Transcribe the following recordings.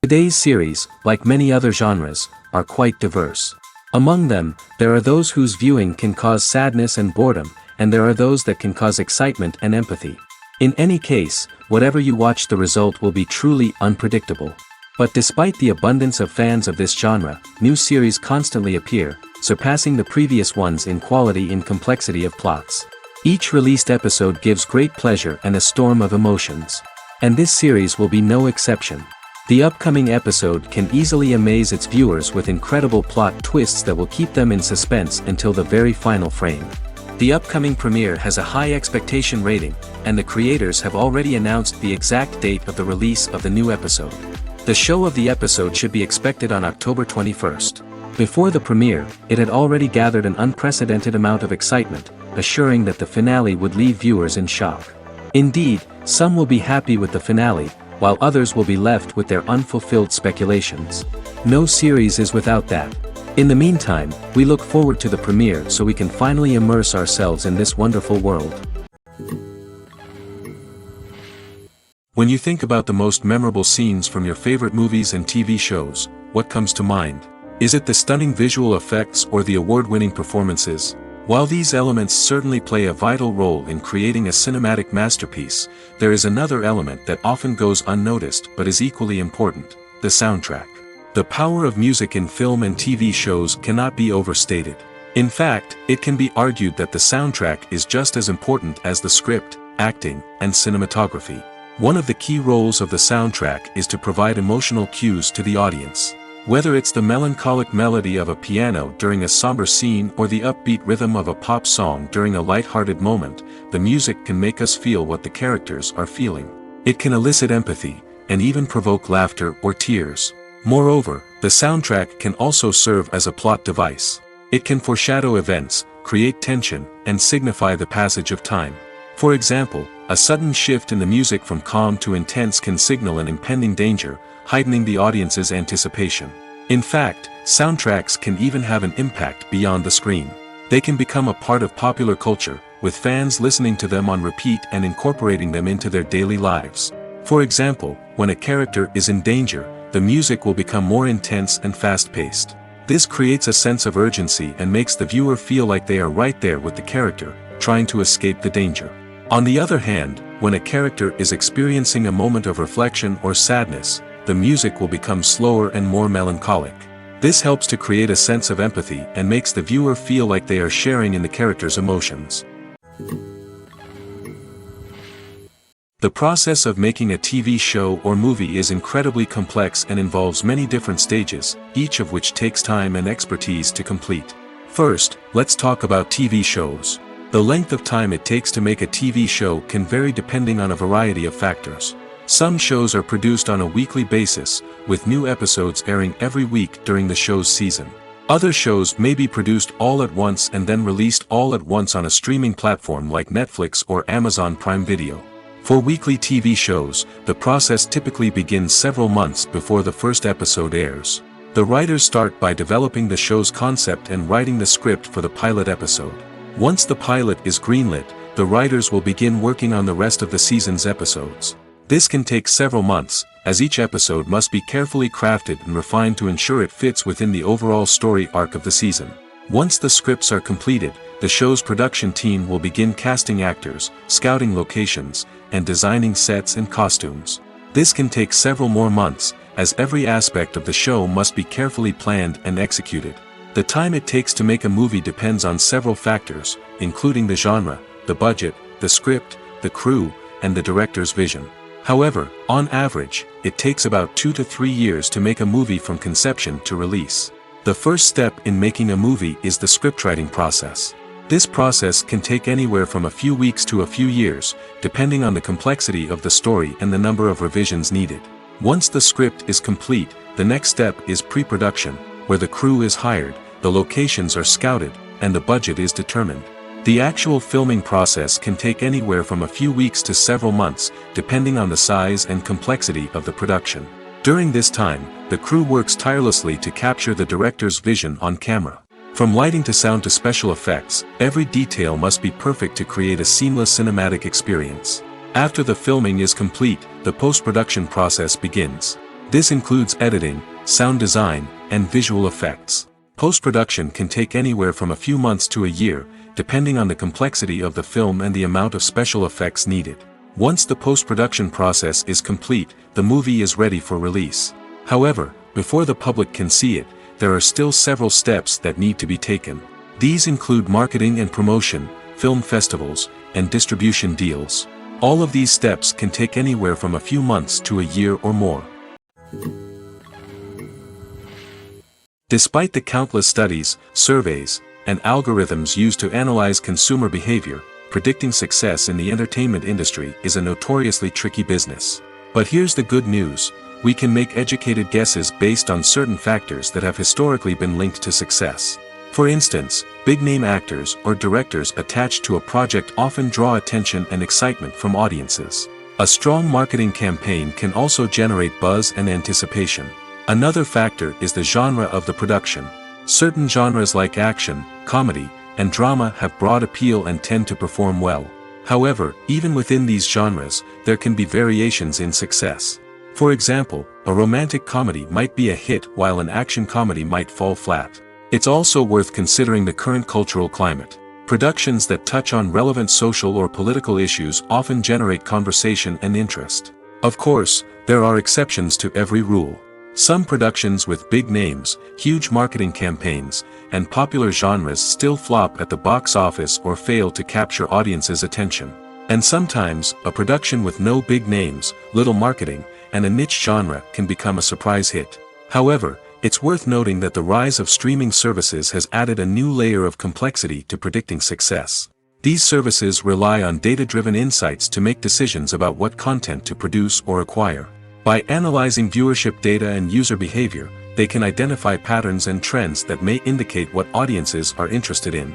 Today's series, like many other genres, are quite diverse. Among them, there are those whose viewing can cause sadness and boredom, and there are those that can cause excitement and empathy. In any case, whatever you watch, the result will be truly unpredictable. But despite the abundance of fans of this genre, new series constantly appear, surpassing the previous ones in quality and complexity of plots. Each released episode gives great pleasure and a storm of emotions. And this series will be no exception. The upcoming episode can easily amaze its viewers with incredible plot twists that will keep them in suspense until the very final frame. The upcoming premiere has a high expectation rating, and the creators have already announced the exact date of the release of the new episode. The show of the episode should be expected on October 21st. Before the premiere, it had already gathered an unprecedented amount of excitement, assuring that the finale would leave viewers in shock. Indeed, some will be happy with the finale, while others will be left with their unfulfilled speculations. No series is without that. In the meantime, we look forward to the premiere so we can finally immerse ourselves in this wonderful world. When you think about the most memorable scenes from your favorite movies and TV shows, what comes to mind? Is it the stunning visual effects or the award-winning performances? While these elements certainly play a vital role in creating a cinematic masterpiece, there is another element that often goes unnoticed but is equally important: the soundtrack. The power of music in film and TV shows cannot be overstated. In fact, it can be argued that the soundtrack is just as important as the script, acting, and cinematography. One of the key roles of the soundtrack is to provide emotional cues to the audience. Whether it's the melancholic melody of a piano during a somber scene or the upbeat rhythm of a pop song during a light-hearted moment, the music can make us feel what the characters are feeling. It can elicit empathy, and even provoke laughter or tears. Moreover, the soundtrack can also serve as a plot device. It can foreshadow events, create tension, and signify the passage of time. For example, a sudden shift in the music from calm to intense can signal an impending danger, heightening the audience's anticipation. In fact, soundtracks can even have an impact beyond the screen. They can become a part of popular culture, with fans listening to them on repeat and incorporating them into their daily lives. For example, when a character is in danger, the music will become more intense and fast-paced. This creates a sense of urgency and makes the viewer feel like they are right there with the character, trying to escape the danger. On the other hand, when a character is experiencing a moment of reflection or sadness, the music will become slower and more melancholic. This helps to create a sense of empathy and makes the viewer feel like they are sharing in the character's emotions. The process of making a TV show or movie is incredibly complex and involves many different stages, each of which takes time and expertise to complete. First, let's talk about TV shows. The length of time it takes to make a TV show can vary depending on a variety of factors. Some shows are produced on a weekly basis, with new episodes airing every week during the show's season. Other shows may be produced all at once and then released all at once on a streaming platform like Netflix or Amazon Prime Video. For weekly TV shows, the process typically begins several months before the first episode airs. The writers start by developing the show's concept and writing the script for the pilot episode. Once the pilot is greenlit, the writers will begin working on the rest of the season's episodes. This can take several months, as each episode must be carefully crafted and refined to ensure it fits within the overall story arc of the season. Once the scripts are completed, the show's production team will begin casting actors, scouting locations, and designing sets and costumes. This can take several more months, as every aspect of the show must be carefully planned and executed. The time it takes to make a movie depends on several factors, including the genre, the budget, the script, the crew, and the director's vision. However, on average, it takes about 2 to 3 years to make a movie from conception to release. The first step in making a movie is the scriptwriting process. This process can take anywhere from a few weeks to a few years, depending on the complexity of the story and the number of revisions needed. Once the script is complete, the next step is pre-production, where the crew is hired, the locations are scouted, and the budget is determined. The actual filming process can take anywhere from a few weeks to several months, depending on the size and complexity of the production. During this time, the crew works tirelessly to capture the director's vision on camera. From lighting to sound to special effects, every detail must be perfect to create a seamless cinematic experience. After the filming is complete, the post-production process begins. This includes editing, sound design, and visual effects. Post-production can take anywhere from a few months to a year, depending on the complexity of the film and the amount of special effects needed. Once the post-production process is complete, the movie is ready for release. However, before the public can see it, there are still several steps that need to be taken. These include marketing and promotion, film festivals, and distribution deals. All of these steps can take anywhere from a few months to a year or more. Despite the countless studies, surveys, and algorithms used to analyze consumer behavior, predicting success in the entertainment industry is a notoriously tricky business. But here's the good news: we can make educated guesses based on certain factors that have historically been linked to success. For instance, big-name actors or directors attached to a project often draw attention and excitement from audiences. A strong marketing campaign can also generate buzz and anticipation. Another factor is the genre of the production. Certain genres like action, comedy, and drama have broad appeal and tend to perform well. However, even within these genres, there can be variations in success. For example, a romantic comedy might be a hit while an action comedy might fall flat. It's also worth considering the current cultural climate. Productions that touch on relevant social or political issues often generate conversation and interest. Of course, there are exceptions to every rule. Some productions with big names, huge marketing campaigns, and popular genres still flop at the box office or fail to capture audiences' attention. And sometimes, a production with no big names, little marketing, and a niche genre can become a surprise hit. However, it's worth noting that the rise of streaming services has added a new layer of complexity to predicting success. These services rely on data-driven insights to make decisions about what content to produce or acquire. By analyzing viewership data and user behavior, they can identify patterns and trends that may indicate what audiences are interested in.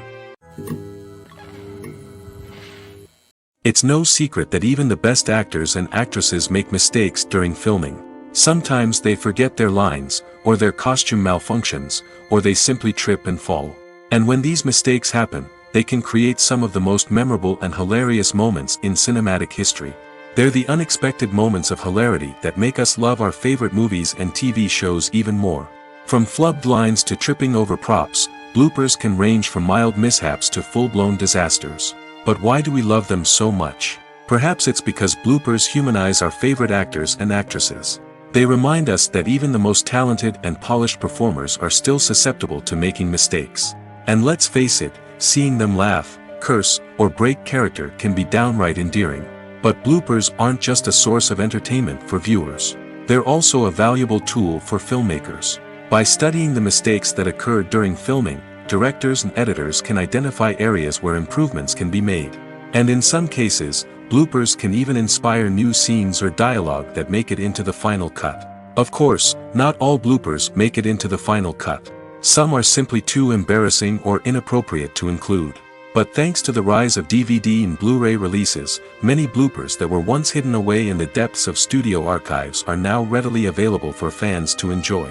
It's no secret that even the best actors and actresses make mistakes during filming. Sometimes they forget their lines, or their costume malfunctions, or they simply trip and fall. And when these mistakes happen, they can create some of the most memorable and hilarious moments in cinematic history. They're the unexpected moments of hilarity that make us love our favorite movies and TV shows even more. From flubbed lines to tripping over props, bloopers can range from mild mishaps to full-blown disasters. But why do we love them so much? Perhaps it's because bloopers humanize our favorite actors and actresses. They remind us that even the most talented and polished performers are still susceptible to making mistakes. And let's face it, seeing them laugh, curse, or break character can be downright endearing. But bloopers aren't just a source of entertainment for viewers. They're also a valuable tool for filmmakers. By studying the mistakes that occur during filming, directors and editors can identify areas where improvements can be made. And in some cases, bloopers can even inspire new scenes or dialogue that make it into the final cut. Of course, not all bloopers make it into the final cut. Some are simply too embarrassing or inappropriate to include. But thanks to the rise of DVD and Blu-ray releases, many bloopers that were once hidden away in the depths of studio archives are now readily available for fans to enjoy.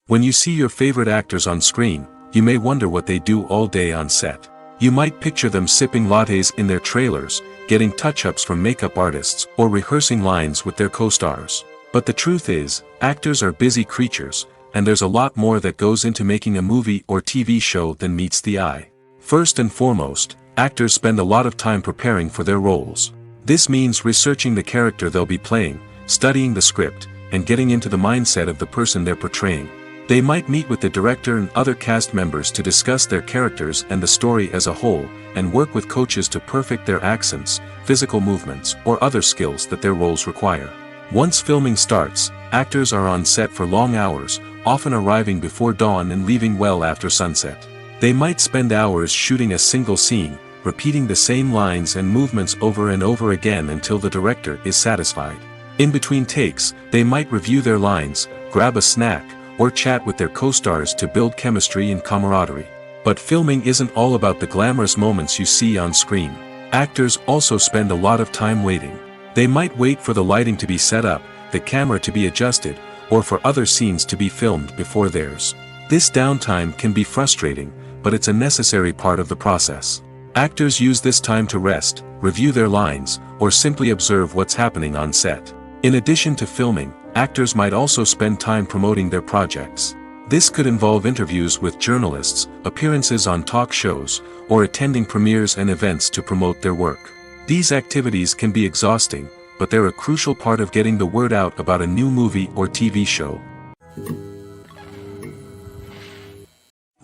When you see your favorite actors on screen, you may wonder what they do all day on set. You might picture them sipping lattes in their trailers, getting touch-ups from makeup artists, or rehearsing lines with their co-stars. But the truth is, actors are busy creatures, and there's a lot more that goes into making a movie or TV show than meets the eye. First and foremost, actors spend a lot of time preparing for their roles. This means researching the character they'll be playing, studying the script, and getting into the mindset of the person they're portraying. They might meet with the director and other cast members to discuss their characters and the story as a whole, and work with coaches to perfect their accents, physical movements, or other skills that their roles require. Once filming starts, actors are on set for long hours, often arriving before dawn and leaving well after sunset. They might spend hours shooting a single scene, repeating the same lines and movements over and over again until the director is satisfied. In between takes, they might review their lines, grab a snack, or chat with their co-stars to build chemistry and camaraderie. But filming isn't all about the glamorous moments you see on screen. Actors also spend a lot of time waiting. They might wait for the lighting to be set up, the camera to be adjusted, or for other scenes to be filmed before theirs. This downtime can be frustrating, but it's a necessary part of the process. Actors use this time to rest, review their lines, or simply observe what's happening on set. In addition to filming, actors might also spend time promoting their projects. This could involve interviews with journalists, appearances on talk shows, or attending premieres and events to promote their work. These activities can be exhausting, but they're a crucial part of getting the word out about a new movie or TV show.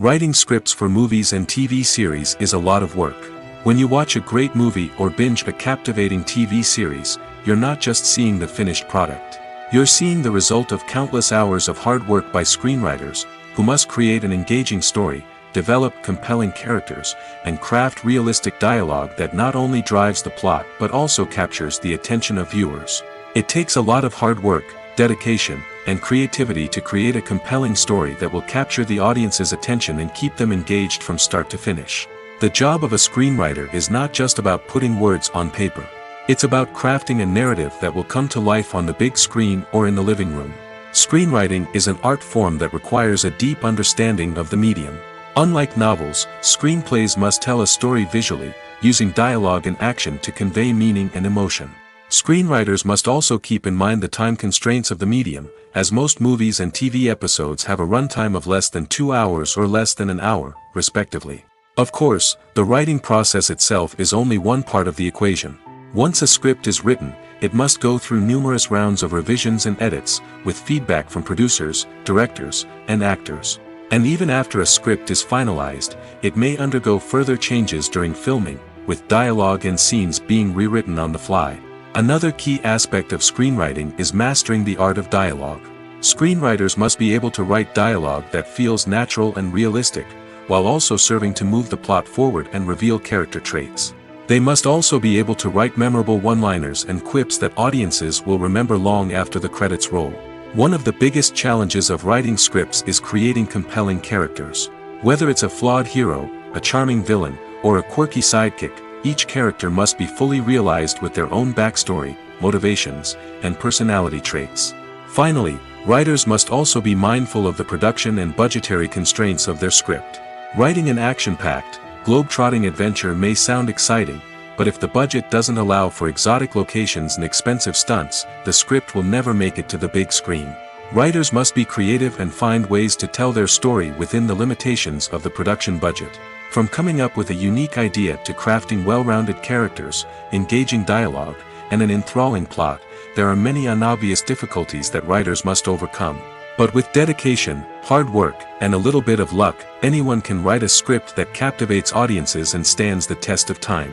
Writing scripts for movies and TV series is a lot of work. When you watch a great movie or binge a captivating TV series, you're not just seeing the finished product. You're seeing the result of countless hours of hard work by screenwriters, who must create an engaging story, develop compelling characters, and craft realistic dialogue that not only drives the plot but also captures the attention of viewers. It takes a lot of hard work, dedication, and creativity to create a compelling story that will capture the audience's attention and keep them engaged from start to finish. The job of a screenwriter is not just about putting words on paper. It's about crafting a narrative that will come to life on the big screen or in the living room. Screenwriting is an art form that requires a deep understanding of the medium. Unlike novels, screenplays must tell a story visually, using dialogue and action to convey meaning and emotion. Screenwriters must also keep in mind the time constraints of the medium, as most movies and TV episodes have a runtime of less than 2 hours or less than an hour, respectively. Of course, the writing process itself is only one part of the equation. Once a script is written, it must go through numerous rounds of revisions and edits, with feedback from producers, directors, and actors. And even after a script is finalized, it may undergo further changes during filming, with dialogue and scenes being rewritten on the fly. Another key aspect of screenwriting is mastering the art of dialogue. Screenwriters must be able to write dialogue that feels natural and realistic, while also serving to move the plot forward and reveal character traits. They must also be able to write memorable one-liners and quips that audiences will remember long after the credits roll. One of the biggest challenges of writing scripts is creating compelling characters. Whether it's a flawed hero, a charming villain, or a quirky sidekick, each character must be fully realized with their own backstory, motivations, and personality traits. Finally, writers must also be mindful of the production and budgetary constraints of their script. Writing an action-packed, globe-trotting adventure may sound exciting, but if the budget doesn't allow for exotic locations and expensive stunts, the script will never make it to the big screen. Writers must be creative and find ways to tell their story within the limitations of the production budget. From coming up with a unique idea to crafting well-rounded characters, engaging dialogue, and an enthralling plot, there are many unobvious difficulties that writers must overcome. But with dedication, hard work, and a little bit of luck, anyone can write a script that captivates audiences and stands the test of time.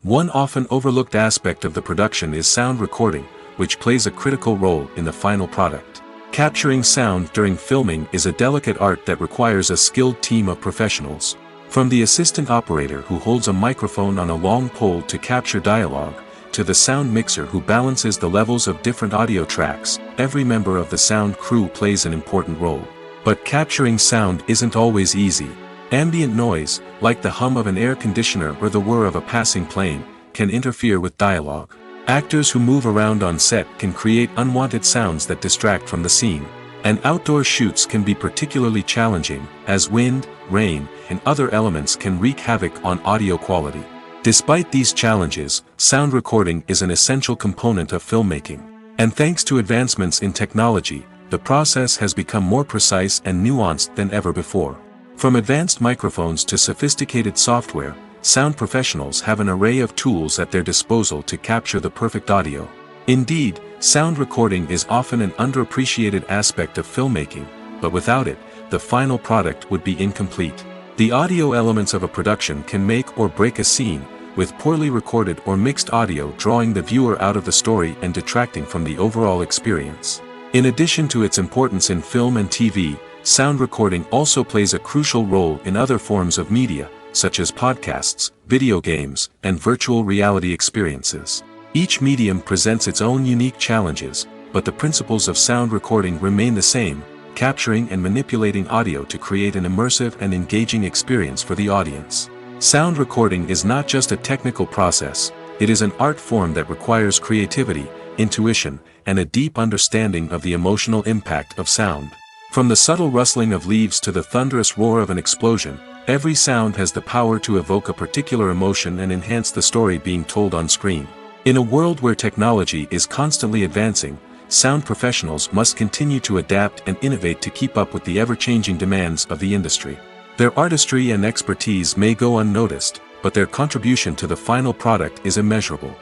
One often overlooked aspect of the production is sound recording, which plays a critical role in the final product. Capturing sound during filming is a delicate art that requires a skilled team of professionals. From the assistant operator who holds a microphone on a long pole to capture dialogue, to the sound mixer who balances the levels of different audio tracks, every member of the sound crew plays an important role. But capturing sound isn't always easy. Ambient noise, like the hum of an air conditioner or the whir of a passing plane, can interfere with dialogue. Actors who move around on set can create unwanted sounds that distract from the scene. And outdoor shoots can be particularly challenging, as wind, rain, and other elements can wreak havoc on audio quality. Despite these challenges, sound recording is an essential component of filmmaking. And thanks to advancements in technology, the process has become more precise and nuanced than ever before. From advanced microphones to sophisticated software, sound professionals have an array of tools at their disposal to capture the perfect audio. Indeed, sound recording is often an underappreciated aspect of filmmaking, but without it, the final product would be incomplete. The audio elements of a production can make or break a scene, with poorly recorded or mixed audio drawing the viewer out of the story and detracting from the overall experience. In addition to its importance in film and TV, sound recording also plays a crucial role in other forms of media, such as podcasts, video games, and virtual reality experiences. Each medium presents its own unique challenges, but the principles of sound recording remain the same, capturing and manipulating audio to create an immersive and engaging experience for the audience. Sound recording is not just a technical process, it is an art form that requires creativity, intuition, and a deep understanding of the emotional impact of sound. From the subtle rustling of leaves to the thunderous roar of an explosion, every sound has the power to evoke a particular emotion and enhance the story being told on screen. In a world where technology is constantly advancing, sound professionals must continue to adapt and innovate to keep up with the ever-changing demands of the industry. Their artistry and expertise may go unnoticed, but their contribution to the final product is immeasurable.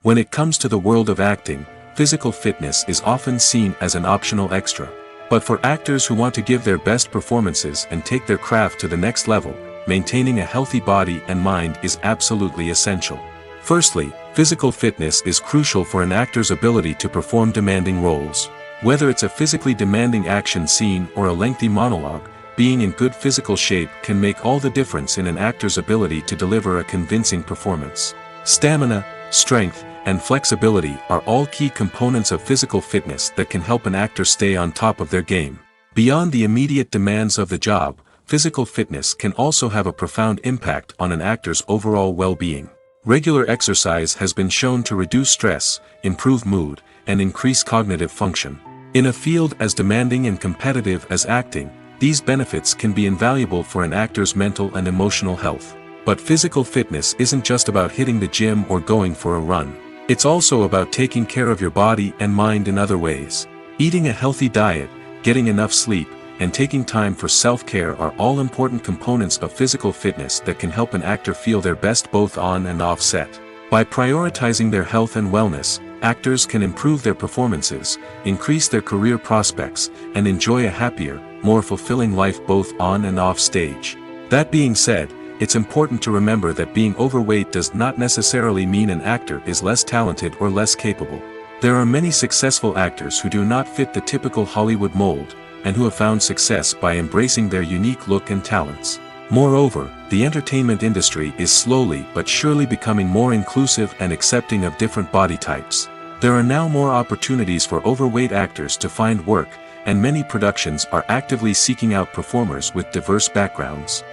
When it comes to the world of acting, physical fitness is often seen as an optional extra. But for actors who want to give their best performances and take their craft to the next level, maintaining a healthy body and mind is absolutely essential. Firstly, physical fitness is crucial for an actor's ability to perform demanding roles. Whether it's a physically demanding action scene or a lengthy monologue, being in good physical shape can make all the difference in an actor's ability to deliver a convincing performance. Stamina, strength, and flexibility are all key components of physical fitness that can help an actor stay on top of their game. Beyond the immediate demands of the job, physical fitness can also have a profound impact on an actor's overall well-being. Regular exercise has been shown to reduce stress, improve mood, and increase cognitive function. In a field as demanding and competitive as acting, these benefits can be invaluable for an actor's mental and emotional health. But physical fitness isn't just about hitting the gym or going for a run. It's also about taking care of your body and mind in other ways. Eating a healthy diet, getting enough sleep, and taking time for self-care are all important components of physical fitness that can help an actor feel their best both on and off set. By prioritizing their health and wellness, actors can improve their performances, increase their career prospects, and enjoy a happier, more fulfilling life both on and off stage. That being said, it's important to remember that being overweight does not necessarily mean an actor is less talented or less capable. There are many successful actors who do not fit the typical Hollywood mold, and who have found success by embracing their unique look and talents. Moreover, the entertainment industry is slowly but surely becoming more inclusive and accepting of different body types. There are now more opportunities for overweight actors to find work, and many productions are actively seeking out performers with diverse backgrounds.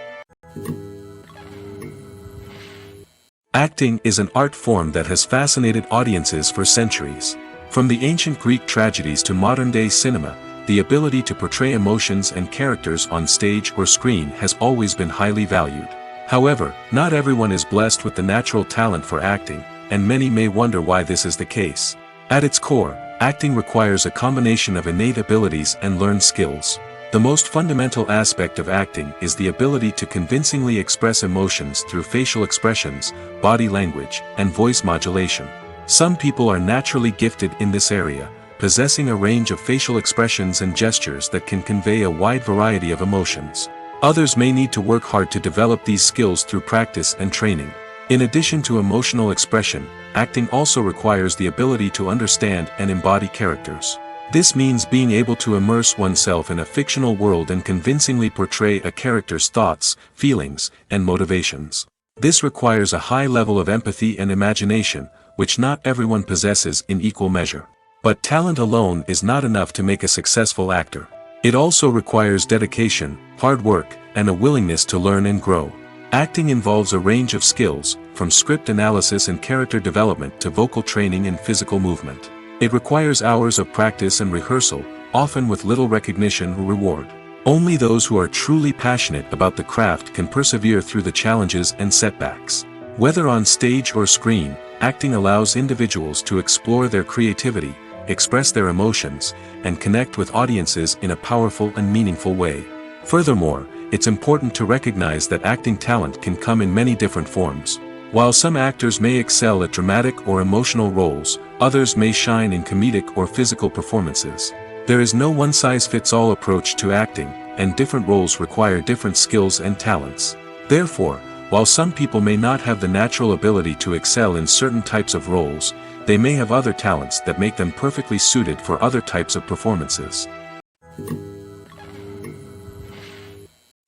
Acting is an art form that has fascinated audiences for centuries. From the ancient Greek tragedies to modern-day cinema, the ability to portray emotions and characters on stage or screen has always been highly valued. However, not everyone is blessed with the natural talent for acting, and many may wonder why this is the case. At its core, acting requires a combination of innate abilities and learned skills. The most fundamental aspect of acting is the ability to convincingly express emotions through facial expressions, body language, and voice modulation. Some people are naturally gifted in this area, possessing a range of facial expressions and gestures that can convey a wide variety of emotions. Others may need to work hard to develop these skills through practice and training. In addition to emotional expression, acting also requires the ability to understand and embody characters. This means being able to immerse oneself in a fictional world and convincingly portray a character's thoughts, feelings, and motivations. This requires a high level of empathy and imagination, which not everyone possesses in equal measure. But talent alone is not enough to make a successful actor. It also requires dedication, hard work, and a willingness to learn and grow. Acting involves a range of skills, from script analysis and character development to vocal training and physical movement. It requires hours of practice and rehearsal, often with little recognition or reward. Only those who are truly passionate about the craft can persevere through the challenges and setbacks. Whether on stage or screen, acting allows individuals to explore their creativity, express their emotions, and connect with audiences in a powerful and meaningful way. Furthermore, it's important to recognize that acting talent can come in many different forms. While some actors may excel at dramatic or emotional roles, others may shine in comedic or physical performances. There is no one-size-fits-all approach to acting, and different roles require different skills and talents. Therefore, while some people may not have the natural ability to excel in certain types of roles, they may have other talents that make them perfectly suited for other types of performances.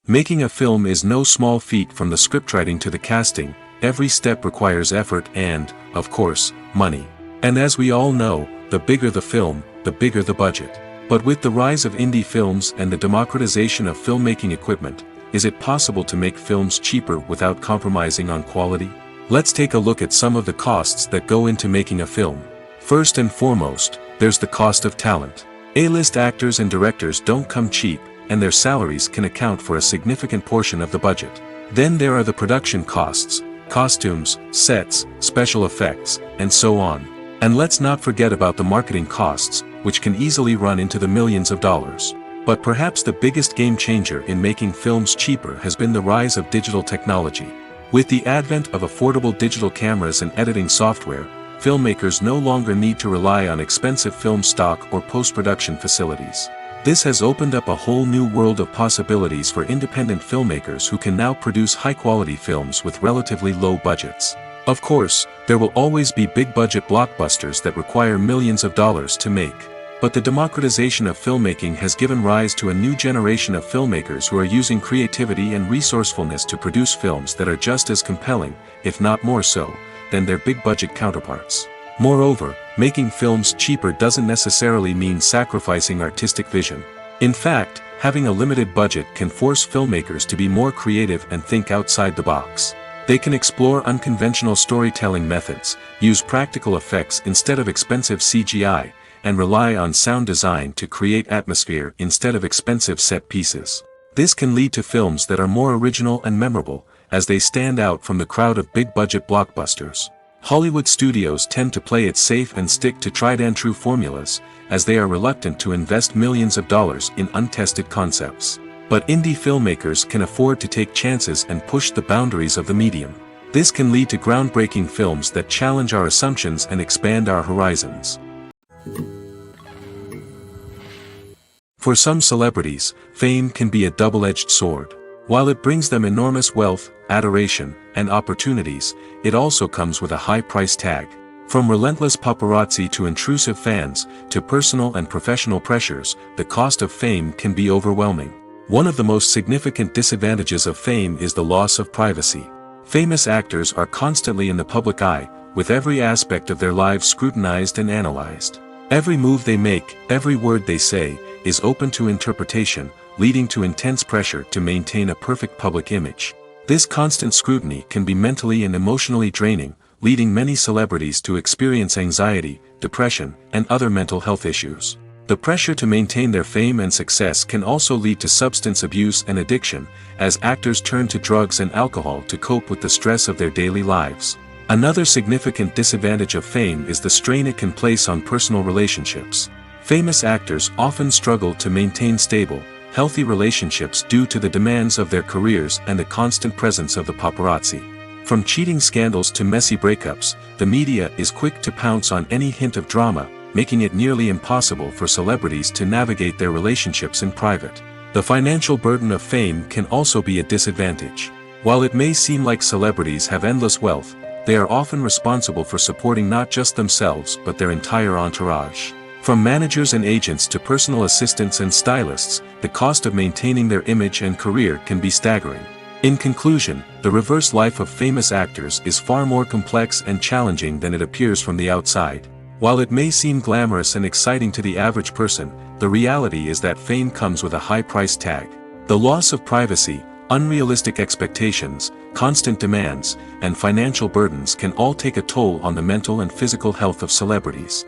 Making a film is no small feat. From the scriptwriting to the casting, every step requires effort and, of course, money. And as we all know, the bigger the film, the bigger the budget. But with the rise of indie films and the democratization of filmmaking equipment, is it possible to make films cheaper without compromising on quality? Let's take a look at some of the costs that go into making a film. First and foremost, there's the cost of talent. A-list actors and directors don't come cheap, and their salaries can account for a significant portion of the budget. Then there are the production costs, costumes, sets, special effects, and so on. And let's not forget about the marketing costs, which can easily run into the millions of dollars. But perhaps the biggest game changer in making films cheaper has been the rise of digital technology. With the advent of affordable digital cameras and editing software, filmmakers no longer need to rely on expensive film stock or post-production facilities. This has opened up a whole new world of possibilities for independent filmmakers who can now produce high-quality films with relatively low budgets. Of course, there will always be big-budget blockbusters that require millions of dollars to make. But the democratization of filmmaking has given rise to a new generation of filmmakers who are using creativity and resourcefulness to produce films that are just as compelling, if not more so, than their big-budget counterparts. Moreover, making films cheaper doesn't necessarily mean sacrificing artistic vision. In fact, having a limited budget can force filmmakers to be more creative and think outside the box. They can explore unconventional storytelling methods, use practical effects instead of expensive CGI, and rely on sound design to create atmosphere instead of expensive set pieces. This can lead to films that are more original and memorable, as they stand out from the crowd of big-budget blockbusters. Hollywood studios tend to play it safe and stick to tried-and-true formulas, as they are reluctant to invest millions of dollars in untested concepts. But indie filmmakers can afford to take chances and push the boundaries of the medium. This can lead to groundbreaking films that challenge our assumptions and expand our horizons. For some celebrities, fame can be a double-edged sword. While it brings them enormous wealth, adoration, and opportunities, it also comes with a high price tag. From relentless paparazzi to intrusive fans, to personal and professional pressures, the cost of fame can be overwhelming. One of the most significant disadvantages of fame is the loss of privacy. Famous actors are constantly in the public eye, with every aspect of their lives scrutinized and analyzed. Every move they make, every word they say, is open to interpretation, leading to intense pressure to maintain a perfect public image. This constant scrutiny can be mentally and emotionally draining, leading many celebrities to experience anxiety, depression, and other mental health issues. The pressure to maintain their fame and success can also lead to substance abuse and addiction, as actors turn to drugs and alcohol to cope with the stress of their daily lives. Another significant disadvantage of fame is the strain it can place on personal relationships. Famous actors often struggle to maintain stable, healthy relationships due to the demands of their careers and the constant presence of the paparazzi. From cheating scandals to messy breakups, the media is quick to pounce on any hint of drama, making it nearly impossible for celebrities to navigate their relationships in private. The financial burden of fame can also be a disadvantage. While it may seem like celebrities have endless wealth, they are often responsible for supporting not just themselves but their entire entourage. From managers and agents to personal assistants and stylists, the cost of maintaining their image and career can be staggering. In conclusion, the reverse life of famous actors is far more complex and challenging than it appears from the outside. While it may seem glamorous and exciting to the average person, the reality is that fame comes with a high price tag. The loss of privacy, unrealistic expectations, constant demands, and financial burdens can all take a toll on the mental and physical health of celebrities.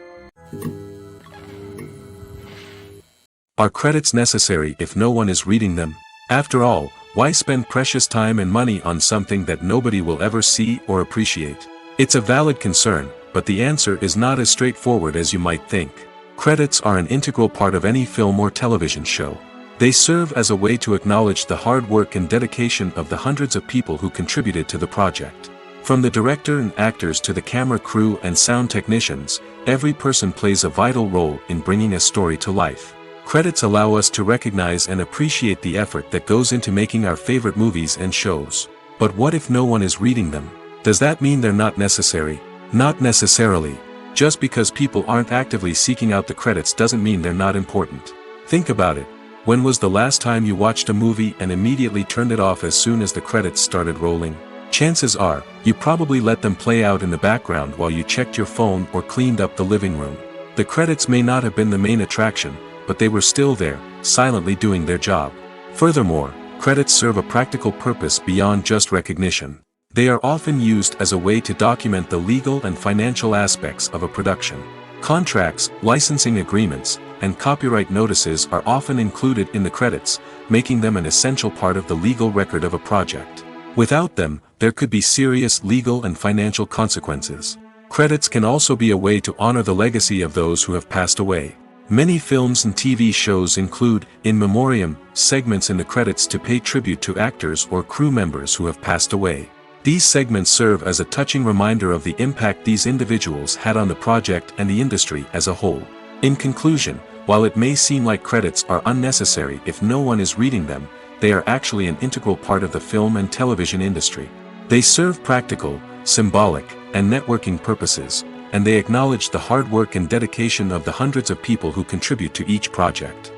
Are credits necessary if no one is reading them? After all, why spend precious time and money on something that nobody will ever see or appreciate? It's a valid concern, but the answer is not as straightforward as you might think. Credits are an integral part of any film or television show. They serve as a way to acknowledge the hard work and dedication of the hundreds of people who contributed to the project. From the director and actors to the camera crew and sound technicians, every person plays a vital role in bringing a story to life. Credits allow us to recognize and appreciate the effort that goes into making our favorite movies and shows. But what if no one is reading them? Does that mean they're not necessary? Not necessarily. Just because people aren't actively seeking out the credits doesn't mean they're not important. Think about it. When was the last time you watched a movie and immediately turned it off as soon as the credits started rolling? Chances are, you probably let them play out in the background while you checked your phone or cleaned up the living room. The credits may not have been the main attraction, but they were still there, silently doing their job. Furthermore, credits serve a practical purpose beyond just recognition. They are often used as a way to document the legal and financial aspects of a production. Contracts, licensing agreements, and copyright notices are often included in the credits, making them an essential part of the legal record of a project. Without them, there could be serious legal and financial consequences. Credits can also be a way to honor the legacy of those who have passed away. Many films and TV shows include, in memoriam, segments in the credits to pay tribute to actors or crew members who have passed away. These segments serve as a touching reminder of the impact these individuals had on the project and the industry as a whole. In conclusion, while it may seem like credits are unnecessary if no one is reading them, they are actually an integral part of the film and television industry. They serve practical, symbolic, and networking purposes, and they acknowledge the hard work and dedication of the hundreds of people who contribute to each project.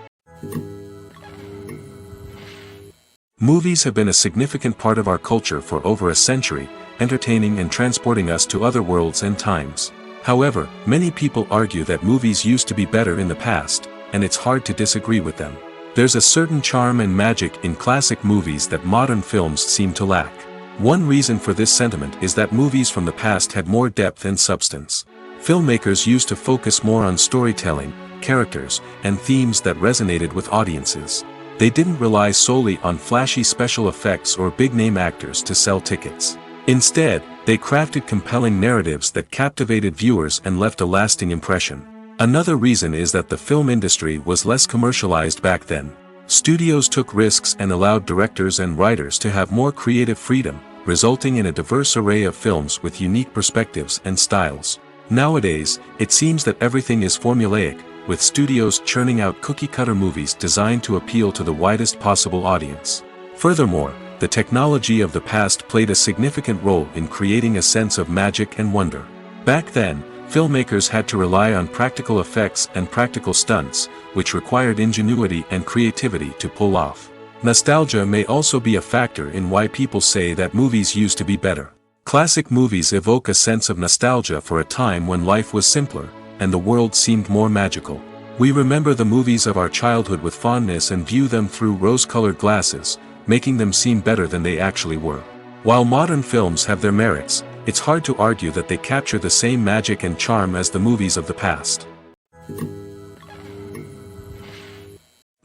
Movies have been a significant part of our culture for over a century, entertaining and transporting us to other worlds and times. However, many people argue that movies used to be better in the past, and it's hard to disagree with them. There's a certain charm and magic in classic movies that modern films seem to lack. One reason for this sentiment is that movies from the past had more depth and substance. Filmmakers used to focus more on storytelling, characters, and themes that resonated with audiences. They didn't rely solely on flashy special effects or big-name actors to sell tickets. Instead, they crafted compelling narratives that captivated viewers and left a lasting impression. Another reason is that the film industry was less commercialized back then. Studios took risks and allowed directors and writers to have more creative freedom, resulting in a diverse array of films with unique perspectives and styles. Nowadays, it seems that everything is formulaic, with studios churning out cookie-cutter movies designed to appeal to the widest possible audience. Furthermore, the technology of the past played a significant role in creating a sense of magic and wonder. Back then, filmmakers had to rely on practical effects and practical stunts, which required ingenuity and creativity to pull off. Nostalgia may also be a factor in why people say that movies used to be better. Classic movies evoke a sense of nostalgia for a time when life was simpler, and the world seemed more magical. We remember the movies of our childhood with fondness and view them through rose-colored glasses, making them seem better than they actually were. While modern films have their merits, it's hard to argue that they capture the same magic and charm as the movies of the past.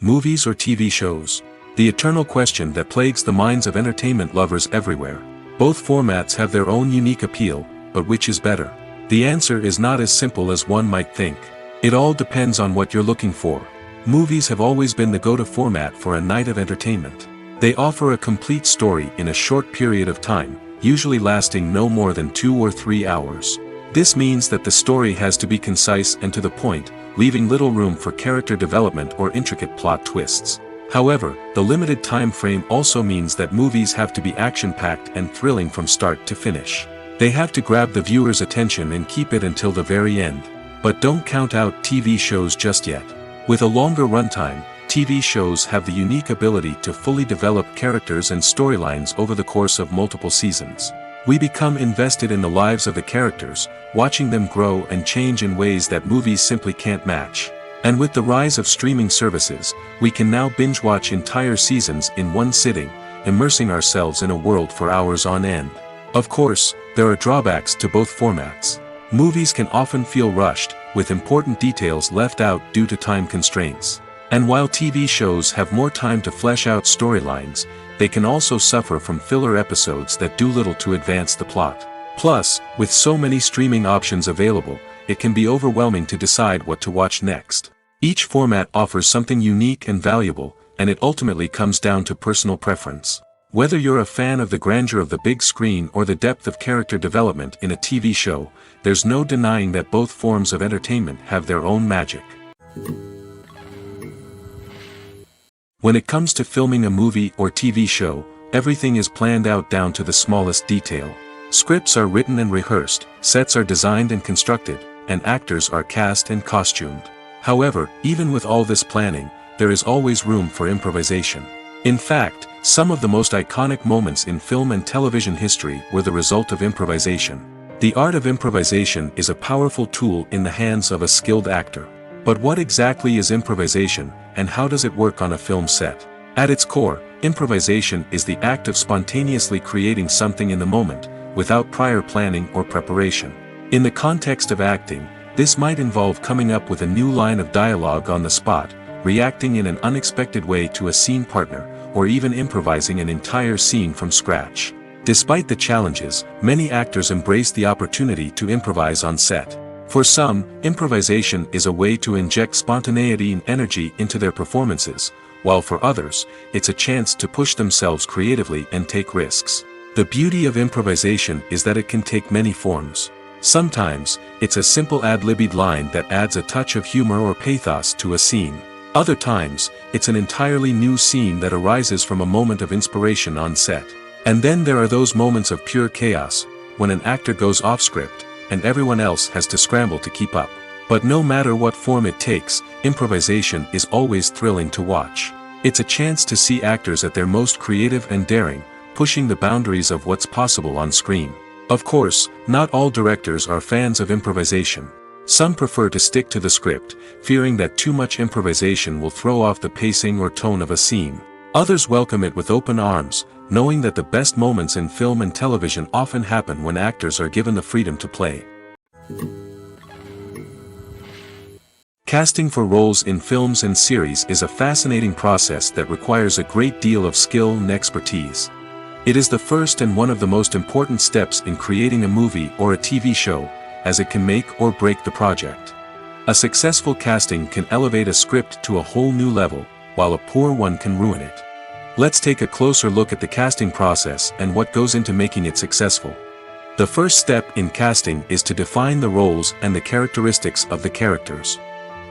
Movies or TV shows? The eternal question that plagues the minds of entertainment lovers everywhere. Both formats have their own unique appeal, but which is better? The answer is not as simple as one might think. It all depends on what you're looking for. Movies have always been the go-to format for a night of entertainment. They offer a complete story in a short period of time, usually lasting no more than 2 or 3 hours. This means that the story has to be concise and to the point, leaving little room for character development or intricate plot twists. However, the limited time frame also means that movies have to be action-packed and thrilling from start to finish. They have to grab the viewer's attention and keep it until the very end. But don't count out TV shows just yet. With a longer runtime, TV shows have the unique ability to fully develop characters and storylines over the course of multiple seasons. We become invested in the lives of the characters, watching them grow and change in ways that movies simply can't match. And with the rise of streaming services, we can now binge-watch entire seasons in one sitting, immersing ourselves in a world for hours on end. Of course, there are drawbacks to both formats. Movies can often feel rushed, with important details left out due to time constraints. And while TV shows have more time to flesh out storylines, they can also suffer from filler episodes that do little to advance the plot. Plus, with so many streaming options available, it can be overwhelming to decide what to watch next. Each format offers something unique and valuable, and it ultimately comes down to personal preference. Whether you're a fan of the grandeur of the big screen or the depth of character development in a TV show, there's no denying that both forms of entertainment have their own magic. When it comes to filming a movie or TV show, everything is planned out down to the smallest detail. Scripts are written and rehearsed, sets are designed and constructed, and actors are cast and costumed. However, even with all this planning, there is always room for improvisation. In fact, some of the most iconic moments in film and television history were the result of improvisation. The art of improvisation is a powerful tool in the hands of a skilled actor. But what exactly is improvisation, and how does it work on a film set? At its core, improvisation is the act of spontaneously creating something in the moment, without prior planning or preparation. In the context of acting, this might involve coming up with a new line of dialogue on the spot, reacting in an unexpected way to a scene partner, or even improvising an entire scene from scratch. Despite the challenges, many actors embrace the opportunity to improvise on set. For some, improvisation is a way to inject spontaneity and energy into their performances, while for others, it's a chance to push themselves creatively and take risks. The beauty of improvisation is that it can take many forms. Sometimes, it's a simple ad-libbed line that adds a touch of humor or pathos to a scene. Other times, it's an entirely new scene that arises from a moment of inspiration on set. And then there are those moments of pure chaos, when an actor goes off script, and everyone else has to scramble to keep up. But no matter what form it takes, improvisation is always thrilling to watch. It's a chance to see actors at their most creative and daring, pushing the boundaries of what's possible on screen. Of course, not all directors are fans of improvisation. Some prefer to stick to the script, fearing that too much improvisation will throw off the pacing or tone of a scene. Others welcome it with open arms, knowing that the best moments in film and television often happen when actors are given the freedom to play. Casting for roles in films and series is a fascinating process that requires a great deal of skill and expertise. It is the first and one of the most important steps in creating a movie or a TV show, as it can make or break the project. A successful casting can elevate a script to a whole new level, while a poor one can ruin it. Let's take a closer look at the casting process and what goes into making it successful. The first step in casting is to define the roles and the characteristics of the characters.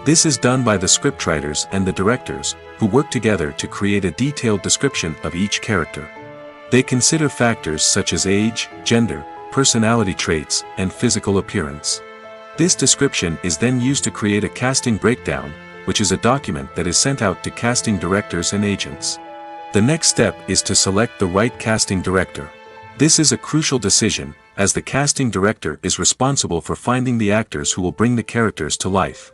This is done by the scriptwriters and the directors, who work together to create a detailed description of each character. They consider factors such as age, gender, personality traits, and physical appearance. This description is then used to create a casting breakdown, which is a document that is sent out to casting directors and agents. The next step is to select the right casting director. This is a crucial decision, as the casting director is responsible for finding the actors who will bring the characters to life.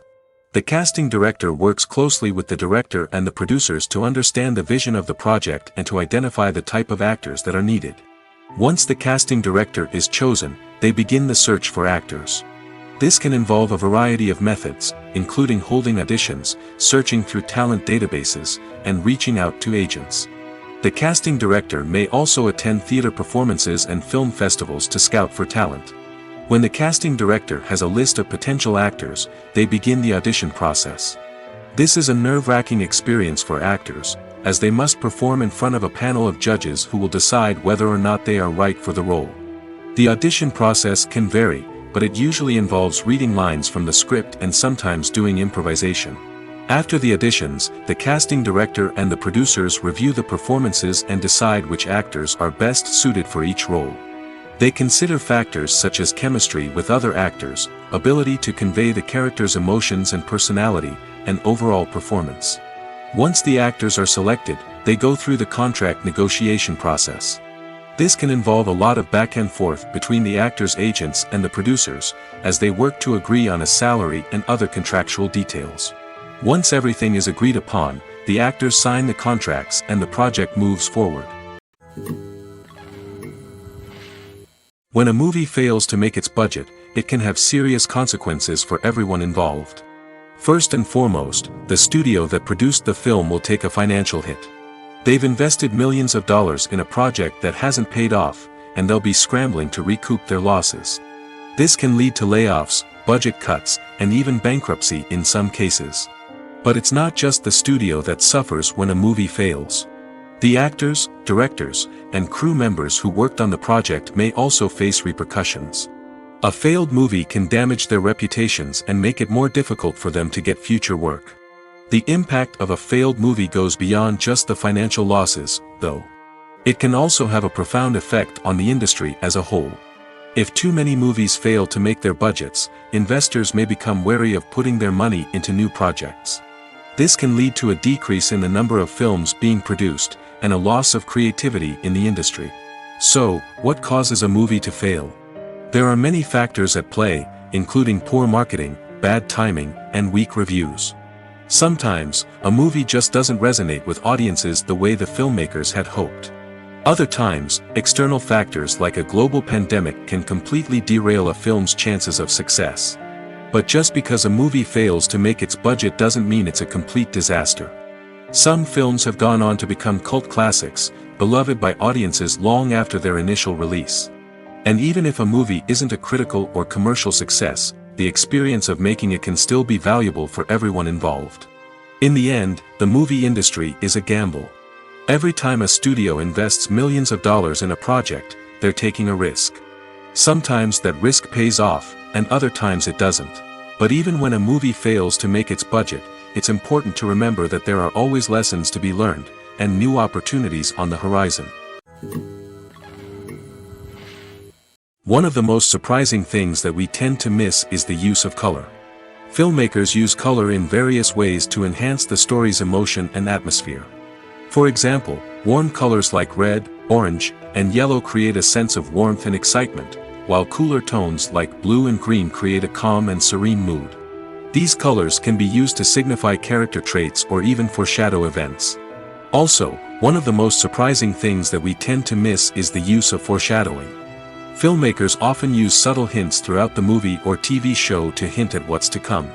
The casting director works closely with the director and the producers to understand the vision of the project and to identify the type of actors that are needed. Once the casting director is chosen, they begin the search for actors. This can involve a variety of methods, including holding auditions, searching through talent databases, and reaching out to agents. The casting director may also attend theater performances and film festivals to scout for talent. When the casting director has a list of potential actors, they begin the audition process. This is a nerve-wracking experience for actors, as they must perform in front of a panel of judges who will decide whether or not they are right for the role. The audition process can vary, but it usually involves reading lines from the script and sometimes doing improvisation. After the auditions, the casting director and the producers review the performances and decide which actors are best suited for each role. They consider factors such as chemistry with other actors, ability to convey the character's emotions and personality, and overall performance. Once the actors are selected, they go through the contract negotiation process. This can involve a lot of back and forth between the actors' agents and the producers, as they work to agree on a salary and other contractual details. Once everything is agreed upon, the actors sign the contracts and the project moves forward. When a movie fails to make its budget, it can have serious consequences for everyone involved. First and foremost, the studio that produced the film will take a financial hit. They've invested millions of dollars in a project that hasn't paid off, and they'll be scrambling to recoup their losses. This can lead to layoffs, budget cuts, and even bankruptcy in some cases. But it's not just the studio that suffers when a movie fails. The actors, directors, and crew members who worked on the project may also face repercussions. A failed movie can damage their reputations and make it more difficult for them to get future work. The impact of a failed movie goes beyond just the financial losses, though. It can also have a profound effect on the industry as a whole. If too many movies fail to make their budgets, investors may become wary of putting their money into new projects. This can lead to a decrease in the number of films being produced, and a loss of creativity in the industry. So, what causes a movie to fail? There are many factors at play, including poor marketing, bad timing, and weak reviews. Sometimes, a movie just doesn't resonate with audiences the way the filmmakers had hoped. Other times, external factors like a global pandemic can completely derail a film's chances of success. But just because a movie fails to make its budget doesn't mean it's a complete disaster. Some films have gone on to become cult classics, beloved by audiences long after their initial release. And even if a movie isn't a critical or commercial success, the experience of making it can still be valuable for everyone involved. In the end, the movie industry is a gamble. Every time a studio invests millions of dollars in a project, they're taking a risk. Sometimes that risk pays off, and other times it doesn't. But even when a movie fails to make its budget, it's important to remember that there are always lessons to be learned, and new opportunities on the horizon. One of the most surprising things that we tend to miss is the use of color. Filmmakers use color in various ways to enhance the story's emotion and atmosphere. For example, warm colors like red, orange, and yellow create a sense of warmth and excitement, while cooler tones like blue and green create a calm and serene mood. These colors can be used to signify character traits or even foreshadow events. Also, one of the most surprising things that we tend to miss is the use of foreshadowing. Filmmakers often use subtle hints throughout the movie or TV show to hint at what's to come.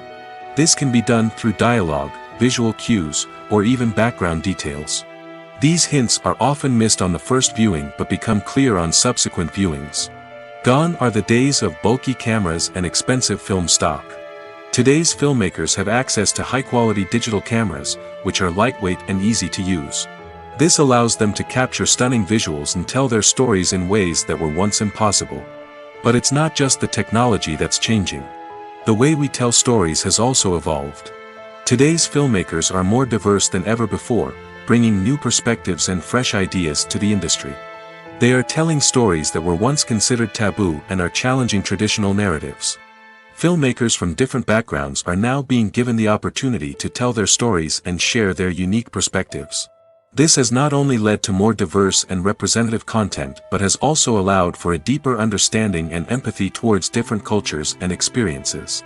This can be done through dialogue, visual cues, or even background details. These hints are often missed on the first viewing but become clear on subsequent viewings. Gone are the days of bulky cameras and expensive film stock. Today's filmmakers have access to high-quality digital cameras, which are lightweight and easy to use. This allows them to capture stunning visuals and tell their stories in ways that were once impossible. But it's not just the technology that's changing. The way we tell stories has also evolved. Today's filmmakers are more diverse than ever before, bringing new perspectives and fresh ideas to the industry. They are telling stories that were once considered taboo and are challenging traditional narratives. Filmmakers from different backgrounds are now being given the opportunity to tell their stories and share their unique perspectives. This has not only led to more diverse and representative content but has also allowed for a deeper understanding and empathy towards different cultures and experiences.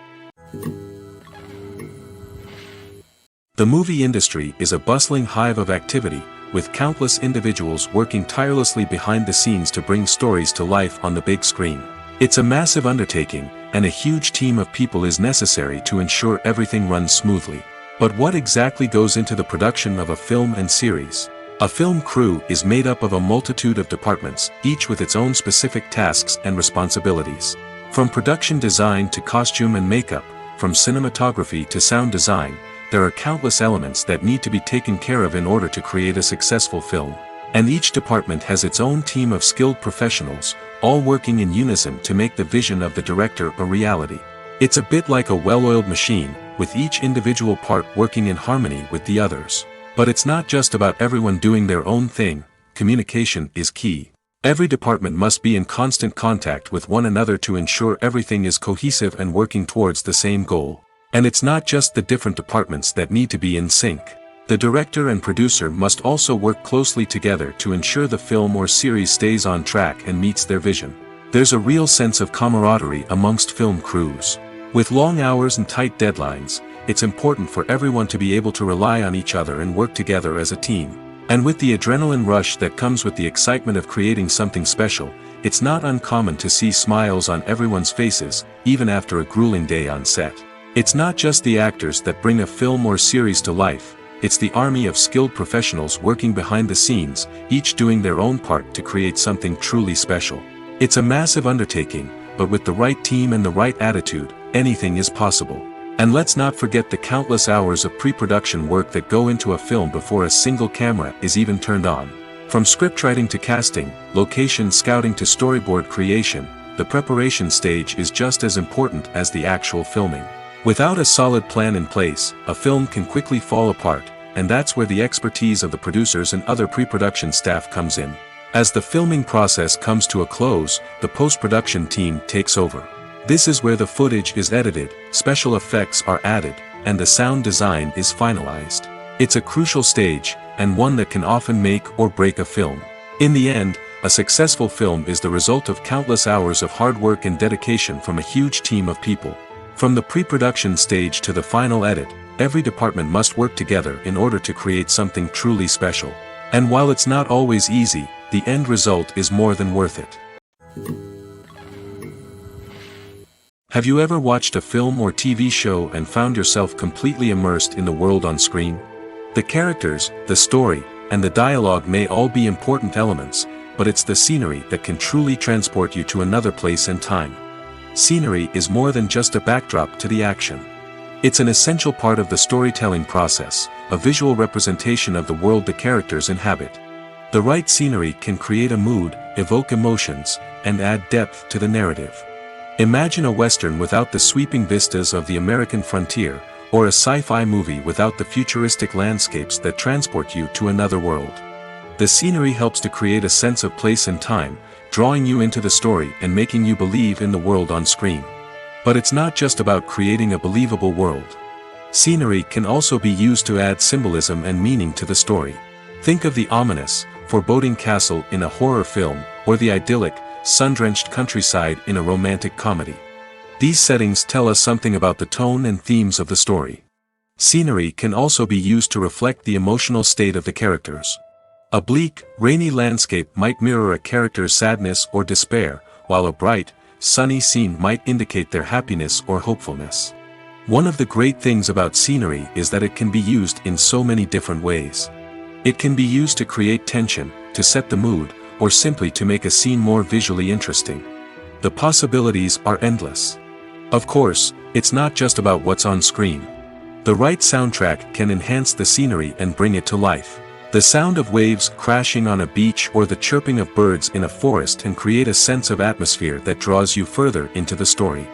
The movie industry is a bustling hive of activity, with countless individuals working tirelessly behind the scenes to bring stories to life on the big screen. It's a massive undertaking, and a huge team of people is necessary to ensure everything runs smoothly. But what exactly goes into the production of a film and series? A film crew is made up of a multitude of departments, each with its own specific tasks and responsibilities. From production design to costume and makeup, from cinematography to sound design, there are countless elements that need to be taken care of in order to create a successful film. And each department has its own team of skilled professionals, all working in unison to make the vision of the director a reality. It's a bit like a well-oiled machine, with each individual part working in harmony with the others. But it's not just about everyone doing their own thing. Communication is key. Every department must be in constant contact with one another to ensure everything is cohesive and working towards the same goal. And it's not just the different departments that need to be in sync. The director and producer must also work closely together to ensure the film or series stays on track and meets their vision. There's a real sense of camaraderie amongst film crews. With long hours and tight deadlines, it's important for everyone to be able to rely on each other and work together as a team. And with the adrenaline rush that comes with the excitement of creating something special, it's not uncommon to see smiles on everyone's faces, even after a grueling day on set. It's not just the actors that bring a film or series to life, it's the army of skilled professionals working behind the scenes, each doing their own part to create something truly special. It's a massive undertaking, but with the right team and the right attitude, anything is possible. And let's not forget the countless hours of pre-production work that go into a film before a single camera is even turned on. From scriptwriting to casting, location scouting to storyboard creation, the preparation stage is just as important as the actual filming. Without a solid plan in place, a film can quickly fall apart, and that's where the expertise of the producers and other pre-production staff comes in. As the filming process comes to a close, the post-production team takes over. This is where the footage is edited, special effects are added, and the sound design is finalized. It's a crucial stage, and one that can often make or break a film. In the end, a successful film is the result of countless hours of hard work and dedication from a huge team of people. From the pre-production stage to the final edit, every department must work together in order to create something truly special. And while it's not always easy, the end result is more than worth it. Have you ever watched a film or TV show and found yourself completely immersed in the world on screen? The characters, the story, and the dialogue may all be important elements, but it's the scenery that can truly transport you to another place and time. Scenery is more than just a backdrop to the action. It's an essential part of the storytelling process, a visual representation of the world the characters inhabit. The right scenery can create a mood, evoke emotions, and add depth to the narrative. Imagine a Western without the sweeping vistas of the American frontier, or a sci-fi movie without the futuristic landscapes that transport you to another world. The scenery helps to create a sense of place and time, drawing you into the story and making you believe in the world on screen. But it's not just about creating a believable world. Scenery can also be used to add symbolism and meaning to the story. Think of the ominous, foreboding castle in a horror film, or the idyllic, sun-drenched countryside in a romantic comedy. These settings tell us something about the tone and themes of the story. Scenery can also be used to reflect the emotional state of the characters. A bleak, rainy landscape might mirror a character's sadness or despair, while a bright, sunny scene might indicate their happiness or hopefulness. One of the great things about scenery is that it can be used in so many different ways. It can be used to create tension, to set the mood, or simply to make a scene more visually interesting. The possibilities are endless. Of course, it's not just about what's on screen. The right soundtrack can enhance the scenery and bring it to life. The sound of waves crashing on a beach or the chirping of birds in a forest can create a sense of atmosphere that draws you further into the story.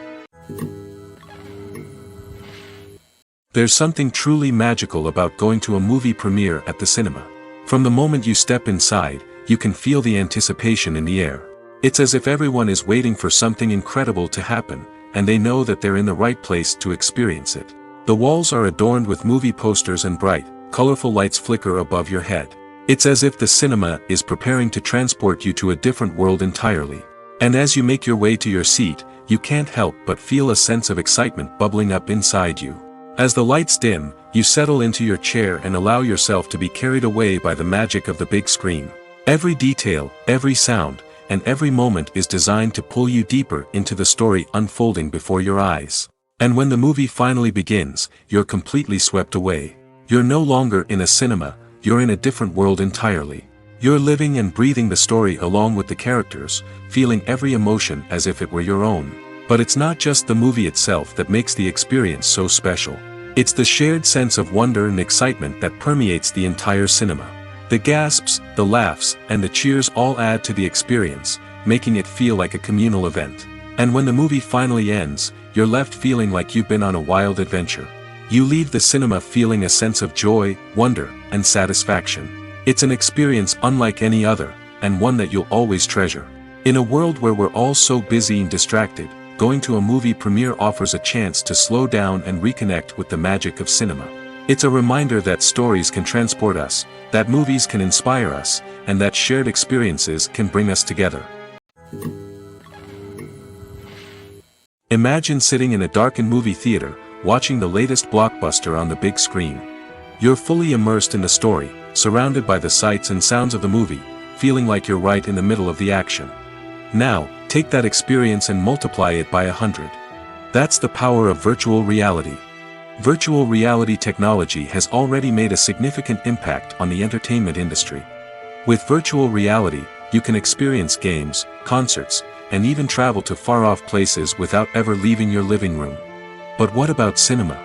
There's something truly magical about going to a movie premiere at the cinema. From the moment you step inside, you can feel the anticipation in the air. It's as if everyone is waiting for something incredible to happen, and they know that they're in the right place to experience it. The walls are adorned with movie posters and bright, colorful lights flicker above your head. It's as if the cinema is preparing to transport you to a different world entirely. And as you make your way to your seat, you can't help but feel a sense of excitement bubbling up inside you. As the lights dim, you settle into your chair and allow yourself to be carried away by the magic of the big screen. Every detail, every sound, and every moment is designed to pull you deeper into the story unfolding before your eyes. And when the movie finally begins, you're completely swept away. You're no longer in a cinema, you're in a different world entirely. You're living and breathing the story along with the characters, feeling every emotion as if it were your own. But it's not just the movie itself that makes the experience so special. It's the shared sense of wonder and excitement that permeates the entire cinema. The gasps, the laughs, and the cheers all add to the experience, making it feel like a communal event. And when the movie finally ends, you're left feeling like you've been on a wild adventure. You leave the cinema feeling a sense of joy, wonder, and satisfaction. It's an experience unlike any other, and one that you'll always treasure. In a world where we're all so busy and distracted, going to a movie premiere offers a chance to slow down and reconnect with the magic of cinema. It's a reminder that stories can transport us, that movies can inspire us, and that shared experiences can bring us together. Imagine sitting in a darkened movie theater, watching the latest blockbuster on the big screen. You're fully immersed in the story, surrounded by the sights and sounds of the movie, feeling like you're right in the middle of the action. Now, take that experience and multiply it by 100. That's the power of virtual reality. Virtual reality technology has already made a significant impact on the entertainment industry. With virtual reality, you can experience games, concerts, and even travel to far-off places without ever leaving your living room. But what about cinema?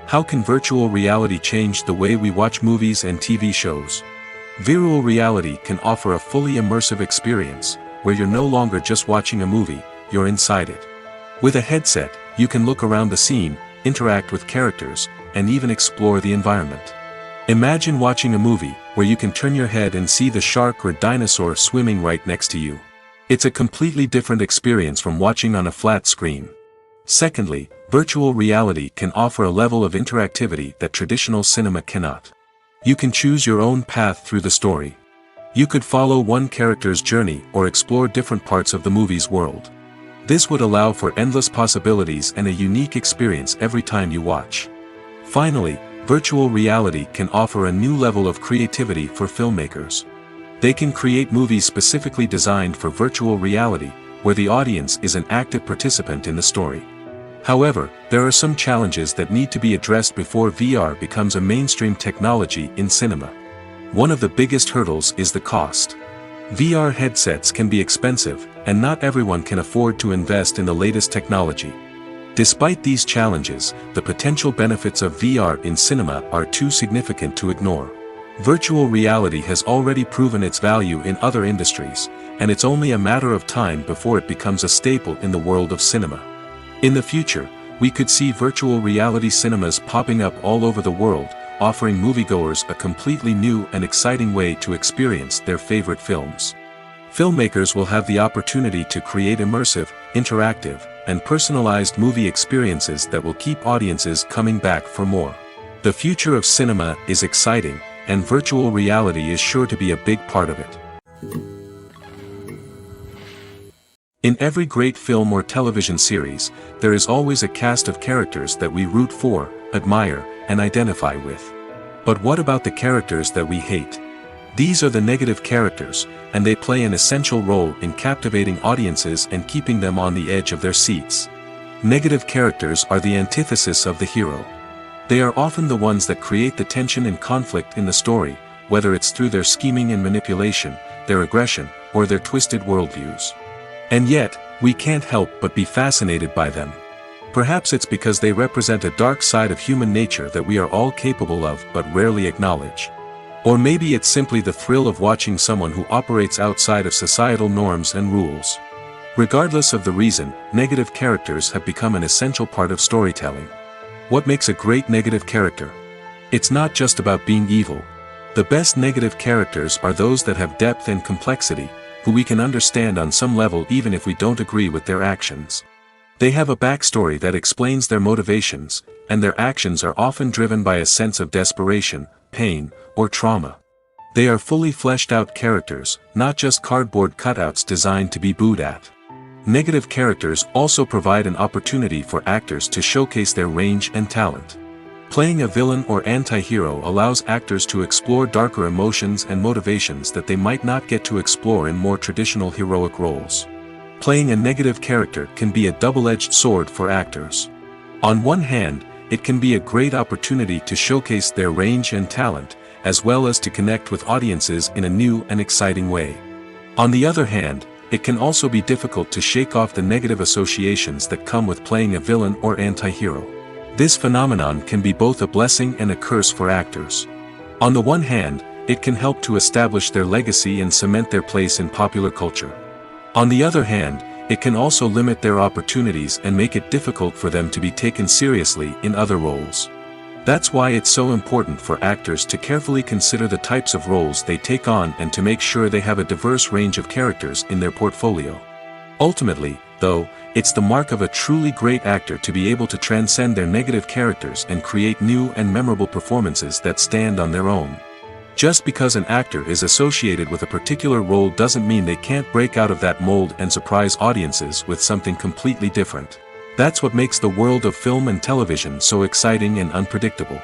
How can virtual reality change the way we watch movies and TV shows? Virtual reality can offer a fully immersive experience, where you're no longer just watching a movie, you're inside it. With a headset, you can look around the scene, interact with characters, and even explore the environment. Imagine watching a movie, where you can turn your head and see the shark or dinosaur swimming right next to you. It's a completely different experience from watching on a flat screen. Secondly, virtual reality can offer a level of interactivity that traditional cinema cannot. You can choose your own path through the story. You could follow one character's journey or explore different parts of the movie's world. This would allow for endless possibilities and a unique experience every time you watch. Finally, virtual reality can offer a new level of creativity for filmmakers. They can create movies specifically designed for virtual reality, where the audience is an active participant in the story. However, there are some challenges that need to be addressed before VR becomes a mainstream technology in cinema. One of the biggest hurdles is the cost. VR headsets can be expensive, and not everyone can afford to invest in the latest technology. Despite these challenges, the potential benefits of VR in cinema are too significant to ignore. Virtual reality has already proven its value in other industries, and it's only a matter of time before it becomes a staple in the world of cinema. In the future, we could see virtual reality cinemas popping up all over the world, offering moviegoers a completely new and exciting way to experience their favorite films. Filmmakers will have the opportunity to create immersive, interactive, and personalized movie experiences that will keep audiences coming back for more. The future of cinema is exciting, and virtual reality is sure to be a big part of it. In every great film or television series, there is always a cast of characters that we root for, admire, and identify with. But what about the characters that we hate? These are the negative characters, and they play an essential role in captivating audiences and keeping them on the edge of their seats. Negative characters are the antithesis of the hero. They are often the ones that create the tension and conflict in the story, whether it's through their scheming and manipulation, their aggression, or their twisted worldviews. And yet, we can't help but be fascinated by them. Perhaps it's because they represent a dark side of human nature that we are all capable of but rarely acknowledge. Or maybe it's simply the thrill of watching someone who operates outside of societal norms and rules. Regardless of the reason, negative characters have become an essential part of storytelling. What makes a great negative character? It's not just about being evil. The best negative characters are those that have depth and complexity, who we can understand on some level even if we don't agree with their actions. They have a backstory that explains their motivations, and their actions are often driven by a sense of desperation, pain, or trauma. They are fully fleshed out characters, not just cardboard cutouts designed to be booed at. Negative characters also provide an opportunity for actors to showcase their range and talent. Playing a villain or anti-hero allows actors to explore darker emotions and motivations that they might not get to explore in more traditional heroic roles. Playing a negative character can be a double-edged sword for actors. On one hand, it can be a great opportunity to showcase their range and talent, as well as to connect with audiences in a new and exciting way. On the other hand, it can also be difficult to shake off the negative associations that come with playing a villain or anti-hero. This phenomenon can be both a blessing and a curse for actors. On the one hand, it can help to establish their legacy and cement their place in popular culture. On the other hand, it can also limit their opportunities and make it difficult for them to be taken seriously in other roles. That's why it's so important for actors to carefully consider the types of roles they take on and to make sure they have a diverse range of characters in their portfolio. Ultimately, though, it's the mark of a truly great actor to be able to transcend their negative characters and create new and memorable performances that stand on their own. Just because an actor is associated with a particular role doesn't mean they can't break out of that mold and surprise audiences with something completely different. That's what makes the world of film and television so exciting and unpredictable.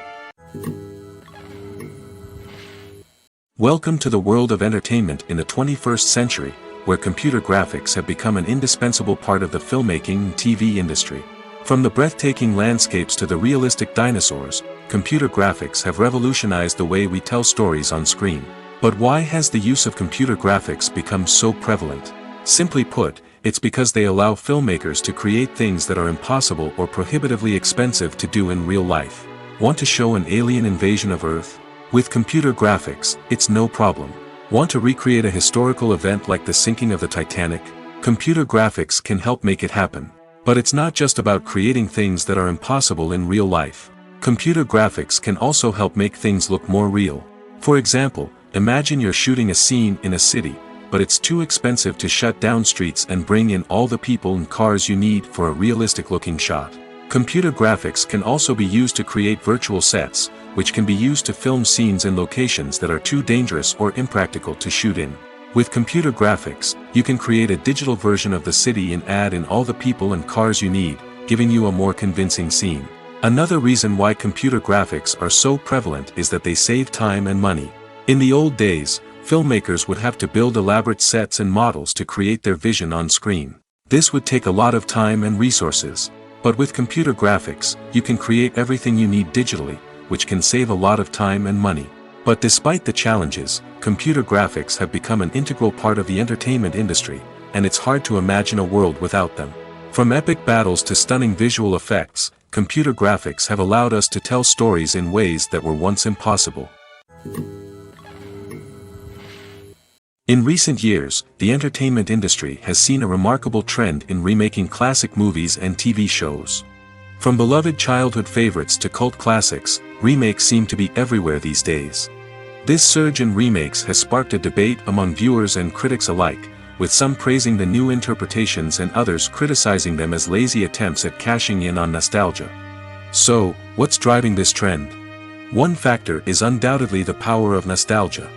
Welcome to the world of entertainment in the 21st century, where computer graphics have become an indispensable part of the filmmaking and TV industry. From the breathtaking landscapes to the realistic dinosaurs, computer graphics have revolutionized the way we tell stories on screen. But why has the use of computer graphics become so prevalent? Simply put, it's because they allow filmmakers to create things that are impossible or prohibitively expensive to do in real life. Want to show an alien invasion of Earth? With computer graphics, it's no problem. Want to recreate a historical event like the sinking of the Titanic? Computer graphics can help make it happen. But it's not just about creating things that are impossible in real life. Computer graphics can also help make things look more real. For example, imagine you're shooting a scene in a city, but it's too expensive to shut down streets and bring in all the people and cars you need for a realistic-looking shot. Computer graphics can also be used to create virtual sets, which can be used to film scenes in locations that are too dangerous or impractical to shoot in. With computer graphics, you can create a digital version of the city and add in all the people and cars you need, giving you a more convincing scene. Another reason why computer graphics are so prevalent is that they save time and money. In the old days, filmmakers would have to build elaborate sets and models to create their vision on screen. This would take a lot of time and resources. But with computer graphics, you can create everything you need digitally, which can save a lot of time and money. But despite the challenges, computer graphics have become an integral part of the entertainment industry, and it's hard to imagine a world without them. From epic battles to stunning visual effects, computer graphics have allowed us to tell stories in ways that were once impossible. In recent years, the entertainment industry has seen a remarkable trend in remaking classic movies and TV shows. From beloved childhood favorites to cult classics, remakes seem to be everywhere these days. This surge in remakes has sparked a debate among viewers and critics alike, with some praising the new interpretations and others criticizing them as lazy attempts at cashing in on nostalgia. So, what's driving this trend? One factor is undoubtedly the power of nostalgia.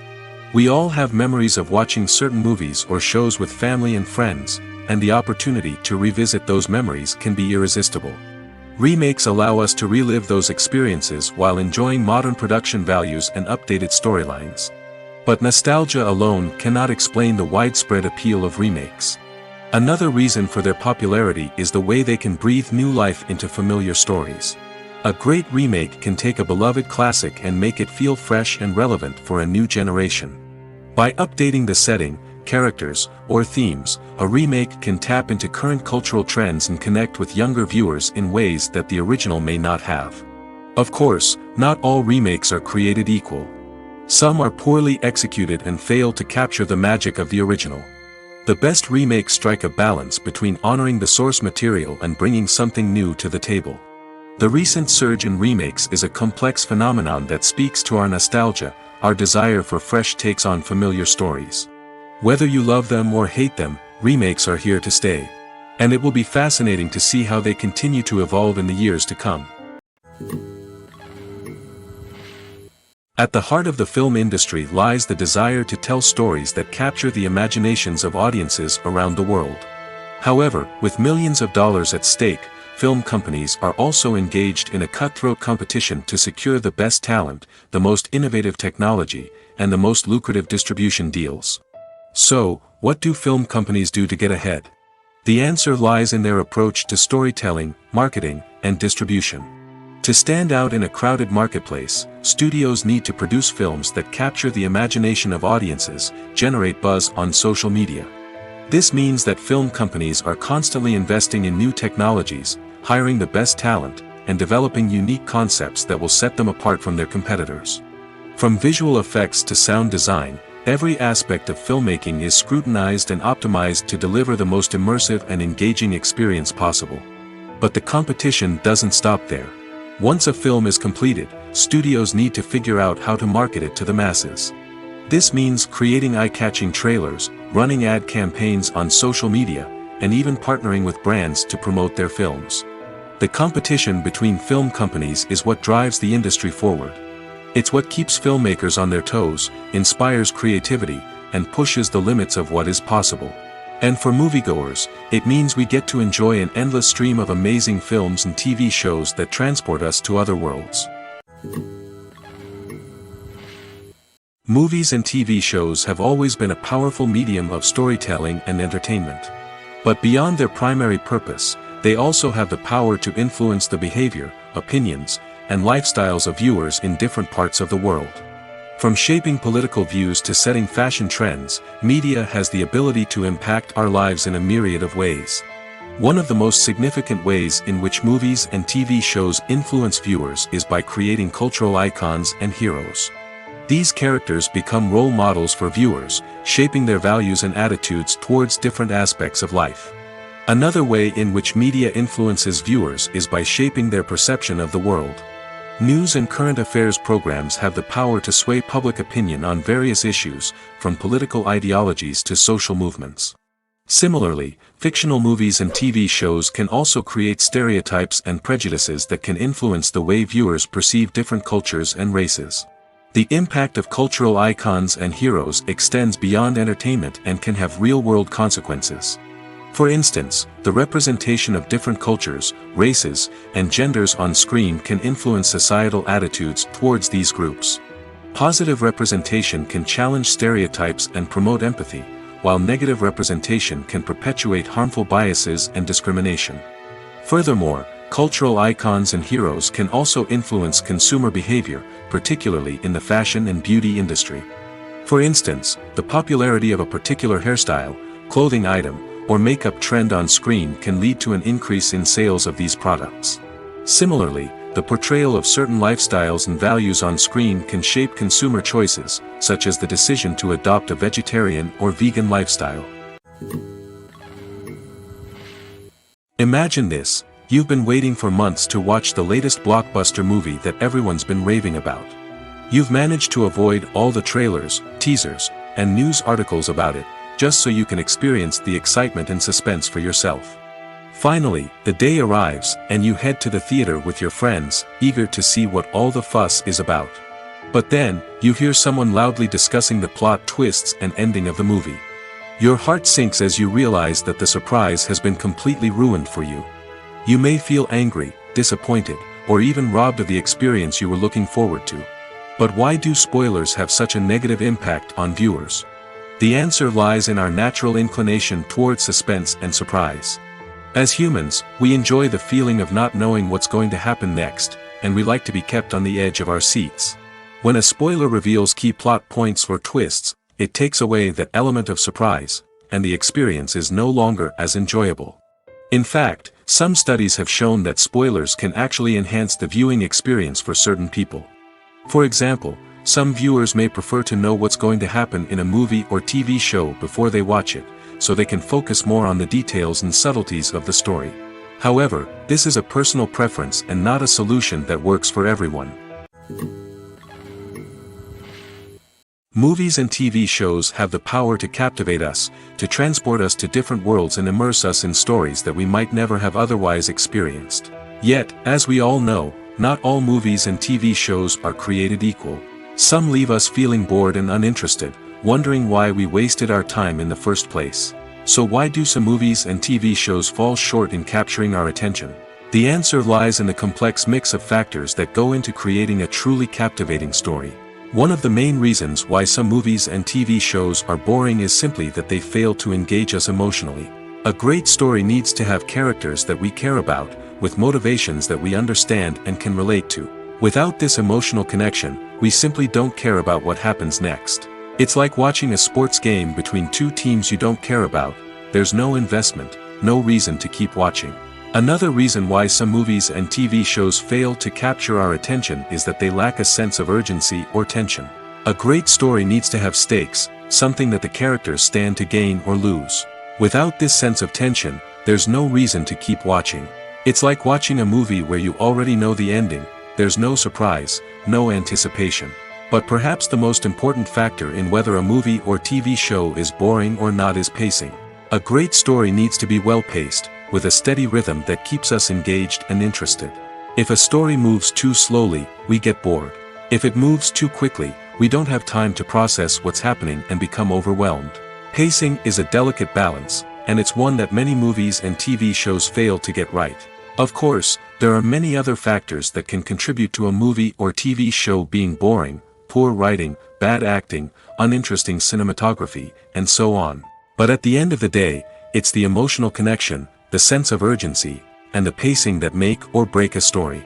We all have memories of watching certain movies or shows with family and friends, and the opportunity to revisit those memories can be irresistible. Remakes allow us to relive those experiences while enjoying modern production values and updated storylines. But nostalgia alone cannot explain the widespread appeal of remakes. Another reason for their popularity is the way they can breathe new life into familiar stories. A great remake can take a beloved classic and make it feel fresh and relevant for a new generation. By updating the setting, characters, or themes, a remake can tap into current cultural trends and connect with younger viewers in ways that the original may not have. Of course, not all remakes are created equal. Some are poorly executed and fail to capture the magic of the original. The best remakes strike a balance between honoring the source material and bringing something new to the table. The recent surge in remakes is a complex phenomenon that speaks to our nostalgia, our desire for fresh takes on familiar stories. Whether you love them or hate them, remakes are here to stay. And it will be fascinating to see how they continue to evolve in the years to come. At the heart of the film industry lies the desire to tell stories that capture the imaginations of audiences around the world. However, with millions of dollars at stake, film companies are also engaged in a cutthroat competition to secure the best talent, the most innovative technology, and the most lucrative distribution deals. So, what do film companies do to get ahead? The answer lies in their approach to storytelling, marketing, and distribution. To stand out in a crowded marketplace, studios need to produce films that capture the imagination of audiences, generate buzz on social media. This means that film companies are constantly investing in new technologies, hiring the best talent, and developing unique concepts that will set them apart from their competitors. From visual effects to sound design, every aspect of filmmaking is scrutinized and optimized to deliver the most immersive and engaging experience possible. But the competition doesn't stop there. Once a film is completed, studios need to figure out how to market it to the masses. This means creating eye-catching trailers, running ad campaigns on social media, and even partnering with brands to promote their films. The competition between film companies is what drives the industry forward. It's what keeps filmmakers on their toes, inspires creativity, and pushes the limits of what is possible. And for moviegoers, it means we get to enjoy an endless stream of amazing films and TV shows that transport us to other worlds. Movies and TV shows have always been a powerful medium of storytelling and entertainment. But beyond their primary purpose, they also have the power to influence the behavior, opinions, and lifestyles of viewers in different parts of the world. From shaping political views to setting fashion trends, media has the ability to impact our lives in a myriad of ways. One of the most significant ways in which movies and TV shows influence viewers is by creating cultural icons and heroes. These characters become role models for viewers, shaping their values and attitudes towards different aspects of life. Another way in which media influences viewers is by shaping their perception of the world. News and current affairs programs have the power to sway public opinion on various issues, from political ideologies to social movements. Similarly, fictional movies and TV shows can also create stereotypes and prejudices that can influence the way viewers perceive different cultures and races. The impact of cultural icons and heroes extends beyond entertainment and can have real-world consequences. For instance, the representation of different cultures, races, and genders on screen can influence societal attitudes towards these groups. Positive representation can challenge stereotypes and promote empathy, while negative representation can perpetuate harmful biases and discrimination. Furthermore, cultural icons and heroes can also influence consumer behavior, particularly in the fashion and beauty industry. For instance, the popularity of a particular hairstyle, clothing item, or makeup trend on screen can lead to an increase in sales of these products. Similarly, the portrayal of certain lifestyles and values on screen can shape consumer choices, such as the decision to adopt a vegetarian or vegan lifestyle. Imagine this: you've been waiting for months to watch the latest blockbuster movie that everyone's been raving about. You've managed to avoid all the trailers, teasers, and news articles about it, just so you can experience the excitement and suspense for yourself. Finally, the day arrives, and you head to the theater with your friends, eager to see what all the fuss is about. But then, you hear someone loudly discussing the plot twists and ending of the movie. Your heart sinks as you realize that the surprise has been completely ruined for you. You may feel angry, disappointed, or even robbed of the experience you were looking forward to. But why do spoilers have such a negative impact on viewers? The answer lies in our natural inclination towards suspense and surprise. As humans, we enjoy the feeling of not knowing what's going to happen next, and we like to be kept on the edge of our seats. When a spoiler reveals key plot points or twists, it takes away that element of surprise, and the experience is no longer as enjoyable. In fact, some studies have shown that spoilers can actually enhance the viewing experience for certain people. For example, some viewers may prefer to know what's going to happen in a movie or TV show before they watch it, so they can focus more on the details and subtleties of the story. However, this is a personal preference and not a solution that works for everyone. Movies and TV shows have the power to captivate us, to transport us to different worlds and immerse us in stories that we might never have otherwise experienced. Yet, as we all know, not all movies and TV shows are created equal. Some leave us feeling bored and uninterested, wondering why we wasted our time in the first place. So why do some movies and TV shows fall short in capturing our attention? The answer lies in the complex mix of factors that go into creating a truly captivating story. One of the main reasons why some movies and TV shows are boring is simply that they fail to engage us emotionally. A great story needs to have characters that we care about, with motivations that we understand and can relate to. Without this emotional connection, we simply don't care about what happens next. It's like watching a sports game between two teams you don't care about. There's no investment, no reason to keep watching. Another reason why some movies and TV shows fail to capture our attention is that they lack a sense of urgency or tension. A great story needs to have stakes, something that the characters stand to gain or lose. Without this sense of tension, there's no reason to keep watching. It's like watching a movie where you already know the ending. There's no surprise, no anticipation. But perhaps the most important factor in whether a movie or TV show is boring or not is pacing. A great story needs to be well-paced, with a steady rhythm that keeps us engaged and interested. If a story moves too slowly, we get bored. If it moves too quickly, we don't have time to process what's happening and become overwhelmed. Pacing is a delicate balance, and it's one that many movies and TV shows fail to get right. Of course, there are many other factors that can contribute to a movie or TV show being boring: poor writing, bad acting, uninteresting cinematography, and so on. But at the end of the day, it's the emotional connection, the sense of urgency, and the pacing that make or break a story.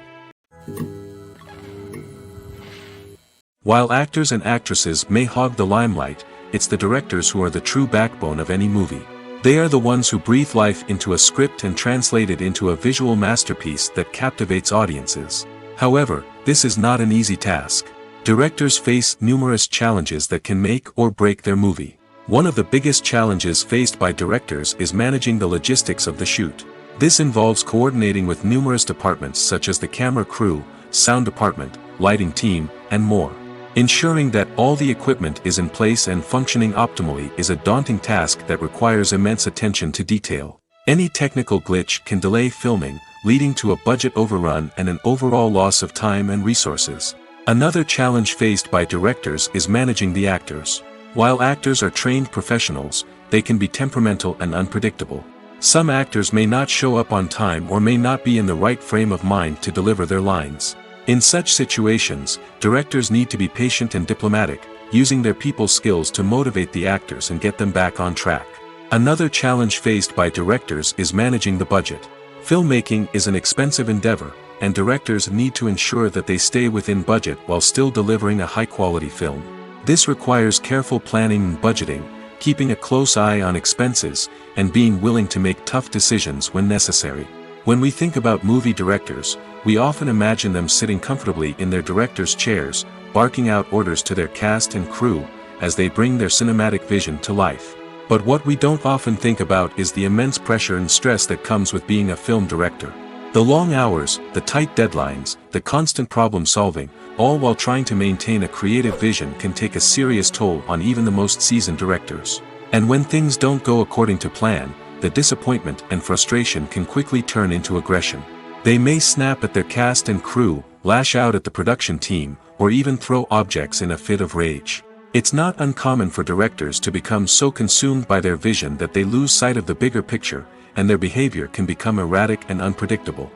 While actors and actresses may hog the limelight, it's the directors who are the true backbone of any movie. They are the ones who breathe life into a script and translate it into a visual masterpiece that captivates audiences. However, this is not an easy task. Directors face numerous challenges that can make or break their movie. One of the biggest challenges faced by directors is managing the logistics of the shoot. This involves coordinating with numerous departments such as the camera crew, sound department, lighting team, and more. Ensuring that all the equipment is in place and functioning optimally is a daunting task that requires immense attention to detail. Any technical glitch can delay filming, leading to a budget overrun and an overall loss of time and resources. Another challenge faced by directors is managing the actors. While actors are trained professionals, they can be temperamental and unpredictable. Some actors may not show up on time or may not be in the right frame of mind to deliver their lines. In such situations, directors need to be patient and diplomatic, using their people skills to motivate the actors and get them back on track. Another challenge faced by directors is managing the budget. Filmmaking is an expensive endeavor, and directors need to ensure that they stay within budget while still delivering a high-quality film. This requires careful planning and budgeting, keeping a close eye on expenses, and being willing to make tough decisions when necessary. When we think about movie directors, we often imagine them sitting comfortably in their director's chairs, barking out orders to their cast and crew, as they bring their cinematic vision to life. But what we don't often think about is the immense pressure and stress that comes with being a film director. The long hours, the tight deadlines, the constant problem solving, all while trying to maintain a creative vision can take a serious toll on even the most seasoned directors. And when things don't go according to plan, the disappointment and frustration can quickly turn into aggression. They may snap at their cast and crew, lash out at the production team, or even throw objects in a fit of rage. It's not uncommon for directors to become so consumed by their vision that they lose sight of the bigger picture, and their behavior can become erratic and unpredictable.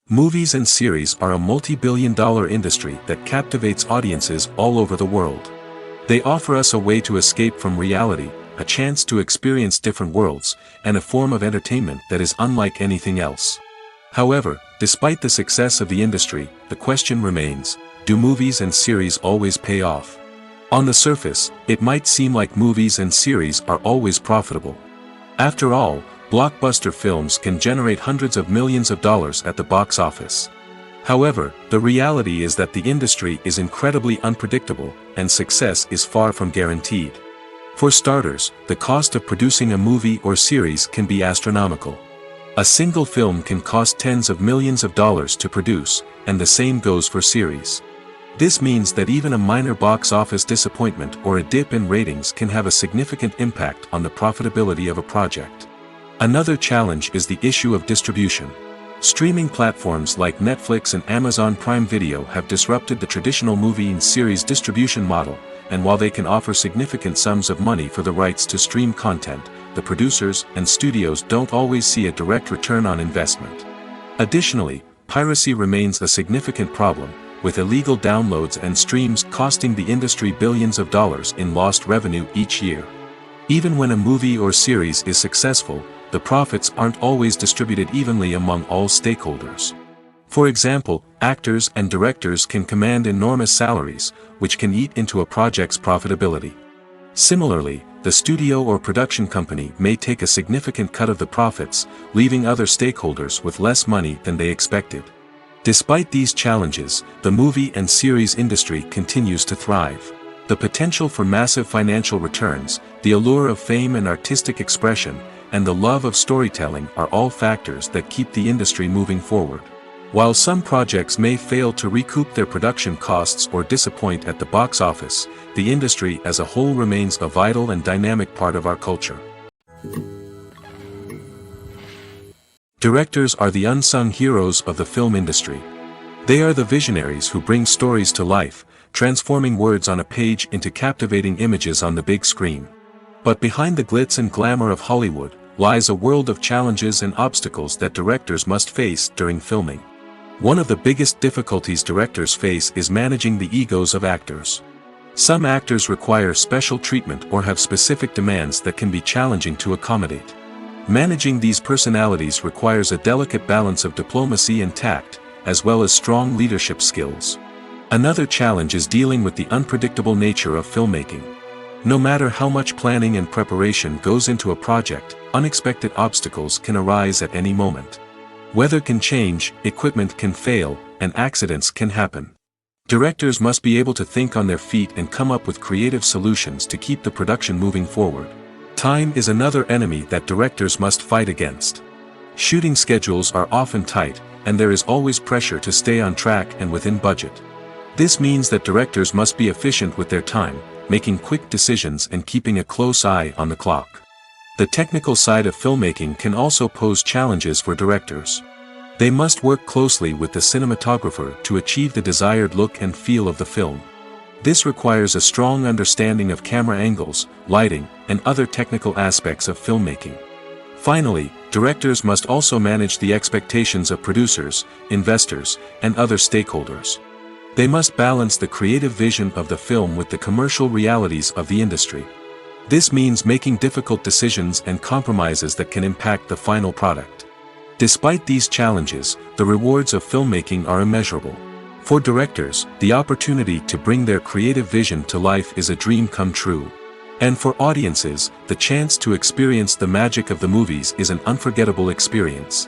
Movies and series are a multi-billion-dollar industry that captivates audiences all over the world. They offer us a way to escape from reality, a chance to experience different worlds, and a form of entertainment that is unlike anything else. However, despite the success of the industry, the question remains, do movies and series always pay off? On the surface, it might seem like movies and series are always profitable. After all, blockbuster films can generate hundreds of millions of dollars at the box office. However, the reality is that the industry is incredibly unpredictable, and success is far from guaranteed. For starters, the cost of producing a movie or series can be astronomical. A single film can cost tens of millions of dollars to produce, and the same goes for series. This means that even a minor box office disappointment or a dip in ratings can have a significant impact on the profitability of a project. Another challenge is the issue of distribution. Streaming platforms like Netflix and Amazon Prime Video have disrupted the traditional movie and series distribution model, and while they can offer significant sums of money for the rights to stream content, the producers and studios don't always see a direct return on investment. Additionally, piracy remains a significant problem, with illegal downloads and streams costing the industry billions of dollars in lost revenue each year. Even when a movie or series is successful, the profits aren't always distributed evenly among all stakeholders. For example, actors and directors can command enormous salaries, which can eat into a project's profitability. Similarly, the studio or production company may take a significant cut of the profits, leaving other stakeholders with less money than they expected. Despite these challenges, the movie and series industry continues to thrive. The potential for massive financial returns, the allure of fame and artistic expression, and the love of storytelling are all factors that keep the industry moving forward. While some projects may fail to recoup their production costs or disappoint at the box office, the industry as a whole remains a vital and dynamic part of our culture. Directors are the unsung heroes of the film industry. They are the visionaries who bring stories to life, transforming words on a page into captivating images on the big screen. But behind the glitz and glamour of Hollywood, lies a world of challenges and obstacles that directors must face during filming. One of the biggest difficulties directors face is managing the egos of actors. Some actors require special treatment or have specific demands that can be challenging to accommodate. Managing these personalities requires a delicate balance of diplomacy and tact, as well as strong leadership skills. Another challenge is dealing with the unpredictable nature of filmmaking. No matter how much planning and preparation goes into a project, unexpected obstacles can arise at any moment. Weather can change, equipment can fail, and accidents can happen. Directors must be able to think on their feet and come up with creative solutions to keep the production moving forward. Time is another enemy that directors must fight against. Shooting schedules are often tight, and there is always pressure to stay on track and within budget. This means that directors must be efficient with their time, making quick decisions and keeping a close eye on the clock. The technical side of filmmaking can also pose challenges for directors. They must work closely with the cinematographer to achieve the desired look and feel of the film. This requires a strong understanding of camera angles, lighting, and other technical aspects of filmmaking. Finally, directors must also manage the expectations of producers, investors, and other stakeholders. They must balance the creative vision of the film with the commercial realities of the industry. This means making difficult decisions and compromises that can impact the final product. Despite these challenges, the rewards of filmmaking are immeasurable. For directors, the opportunity to bring their creative vision to life is a dream come true. And for audiences, the chance to experience the magic of the movies is an unforgettable experience.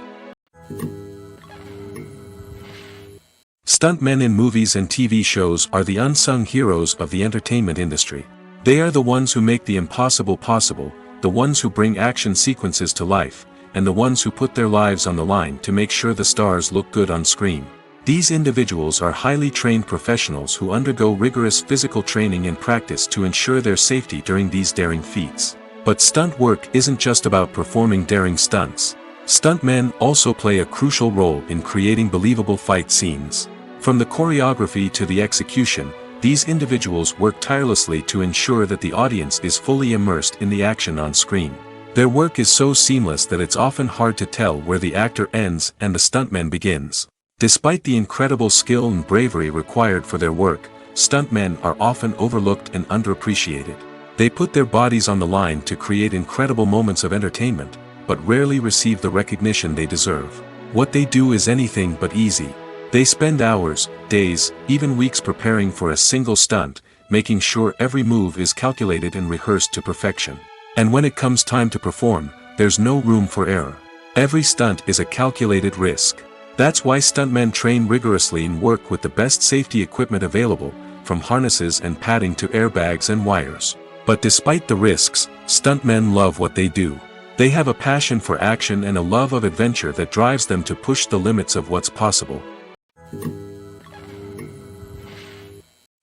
Stuntmen in movies and TV shows are the unsung heroes of the entertainment industry. They are the ones who make the impossible possible, the ones who bring action sequences to life, and the ones who put their lives on the line to make sure the stars look good on screen. These individuals are highly trained professionals who undergo rigorous physical training and practice to ensure their safety during these daring feats. But stunt work isn't just about performing daring stunts. Stuntmen also play a crucial role in creating believable fight scenes. From the choreography to the execution, these individuals work tirelessly to ensure that the audience is fully immersed in the action on screen. Their work is so seamless that it's often hard to tell where the actor ends and the stuntman begins. Despite the incredible skill and bravery required for their work, stuntmen are often overlooked and underappreciated. They put their bodies on the line to create incredible moments of entertainment, but rarely receive the recognition they deserve. What they do is anything but easy. They spend hours, days, even weeks preparing for a single stunt, making sure every move is calculated and rehearsed to perfection. And when it comes time to perform, there's no room for error. Every stunt is a calculated risk. That's why stuntmen train rigorously and work with the best safety equipment available, from harnesses and padding to airbags and wires. But despite the risks, stuntmen love what they do. They have a passion for action and a love of adventure that drives them to push the limits of what's possible.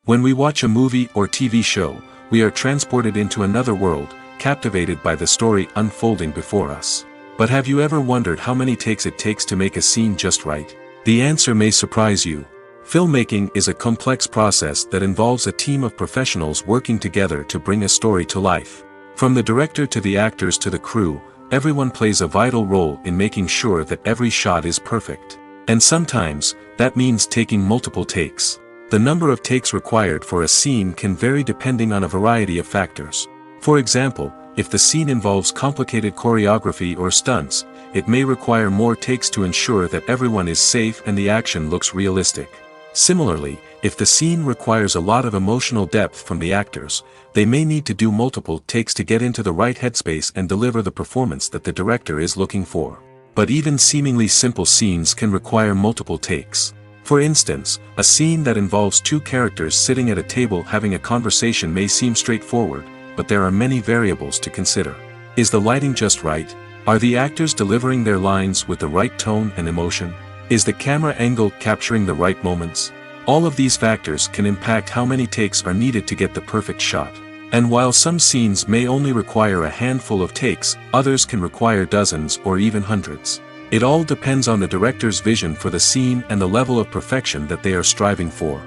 When we watch a movie or TV show, we are transported into another world, captivated by the story unfolding before us. But have you ever wondered how many takes it takes to make a scene just right? The answer may surprise you. Filmmaking is a complex process that involves a team of professionals working together to bring a story to life. From the director to the actors to the crew, everyone plays a vital role in making sure that every shot is perfect. And sometimes, that means taking multiple takes. The number of takes required for a scene can vary depending on a variety of factors. For example, if the scene involves complicated choreography or stunts, it may require more takes to ensure that everyone is safe and the action looks realistic. Similarly, if the scene requires a lot of emotional depth from the actors, they may need to do multiple takes to get into the right headspace and deliver the performance that the director is looking for. But even seemingly simple scenes can require multiple takes. For instance, a scene that involves two characters sitting at a table having a conversation may seem straightforward, but there are many variables to consider. Is the lighting just right? Are the actors delivering their lines with the right tone and emotion? Is the camera angle capturing the right moments? All of these factors can impact how many takes are needed to get the perfect shot. And while some scenes may only require a handful of takes, others can require dozens or even hundreds. It all depends on the director's vision for the scene and the level of perfection that they are striving for.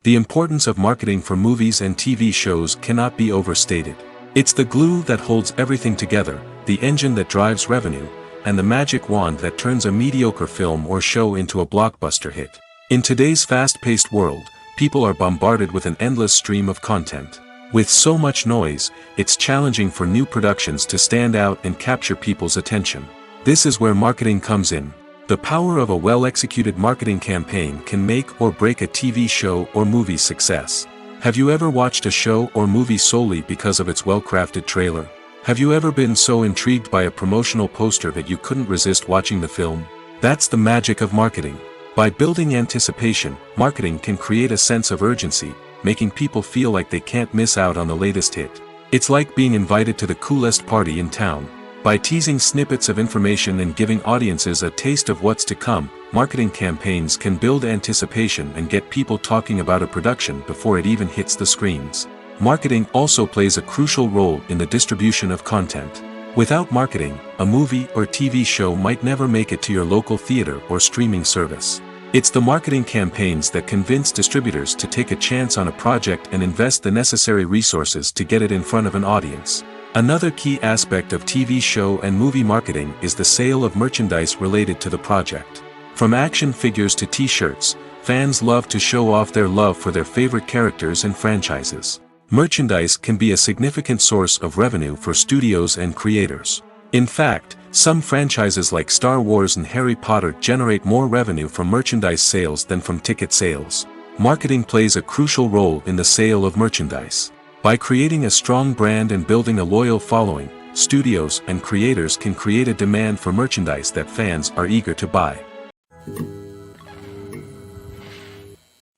The importance of marketing for movies and TV shows cannot be overstated. It's the glue that holds everything together, the engine that drives revenue, and the magic wand that turns a mediocre film or show into a blockbuster hit. In today's fast-paced world, people are bombarded with an endless stream of content. With so much noise, it's challenging for new productions to stand out and capture people's attention. This is where marketing comes in. The power of a well-executed marketing campaign can make or break a TV show or movie's success. Have you ever watched a show or movie solely because of its well-crafted trailer? Have you ever been so intrigued by a promotional poster that you couldn't resist watching the film? That's the magic of marketing. By building anticipation, marketing can create a sense of urgency, making people feel like they can't miss out on the latest hit. It's like being invited to the coolest party in town. By teasing snippets of information and giving audiences a taste of what's to come, marketing campaigns can build anticipation and get people talking about a production before it even hits the screens. Marketing also plays a crucial role in the distribution of content. Without marketing, a movie or TV show might never make it to your local theater or streaming service. It's the marketing campaigns that convince distributors to take a chance on a project and invest the necessary resources to get it in front of an audience. Another key aspect of TV show and movie marketing is the sale of merchandise related to the project. From action figures to t-shirts, fans love to show off their love for their favorite characters and franchises. Merchandise can be a significant source of revenue for studios and creators. In fact, some franchises like Star Wars and Harry Potter generate more revenue from merchandise sales than from ticket sales. Marketing plays a crucial role in the sale of merchandise. By creating a strong brand and building a loyal following, studios and creators can create a demand for merchandise that fans are eager to buy.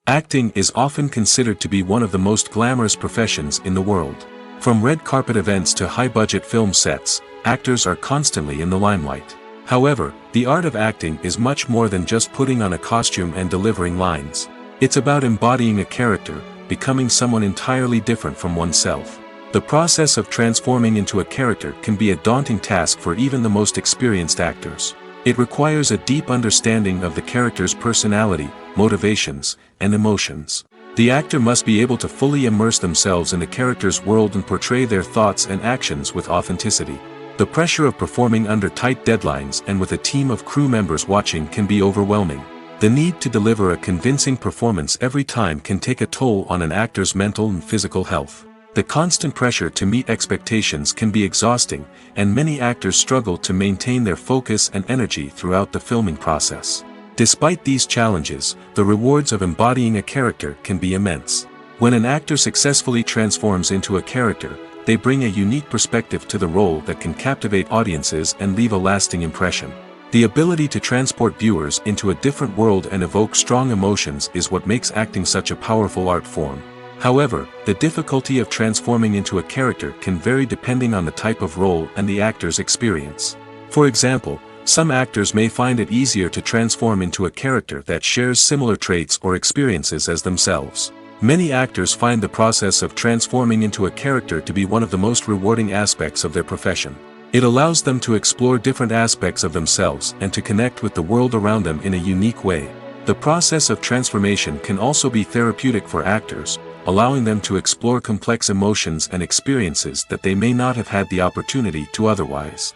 Acting is often considered to be one of the most glamorous professions in the world. From red carpet events to high-budget film sets, actors are constantly in the limelight. However, the art of acting is much more than just putting on a costume and delivering lines. It's about embodying a character, becoming someone entirely different from oneself. The process of transforming into a character can be a daunting task for even the most experienced actors. It requires a deep understanding of the character's personality, motivations, and emotions. The actor must be able to fully immerse themselves in the character's world and portray their thoughts and actions with authenticity. The pressure of performing under tight deadlines and with a team of crew members watching can be overwhelming. The need to deliver a convincing performance every time can take a toll on an actor's mental and physical health. The constant pressure to meet expectations can be exhausting, and many actors struggle to maintain their focus and energy throughout the filming process. Despite these challenges, the rewards of embodying a character can be immense. When an actor successfully transforms into a character, they bring a unique perspective to the role that can captivate audiences and leave a lasting impression. The ability to transport viewers into a different world and evoke strong emotions is what makes acting such a powerful art form. However, the difficulty of transforming into a character can vary depending on the type of role and the actor's experience. For example, some actors may find it easier to transform into a character that shares similar traits or experiences as themselves. Many actors find the process of transforming into a character to be one of the most rewarding aspects of their profession. It allows them to explore different aspects of themselves and to connect with the world around them in a unique way. The process of transformation can also be therapeutic for actors, allowing them to explore complex emotions and experiences that they may not have had the opportunity to otherwise.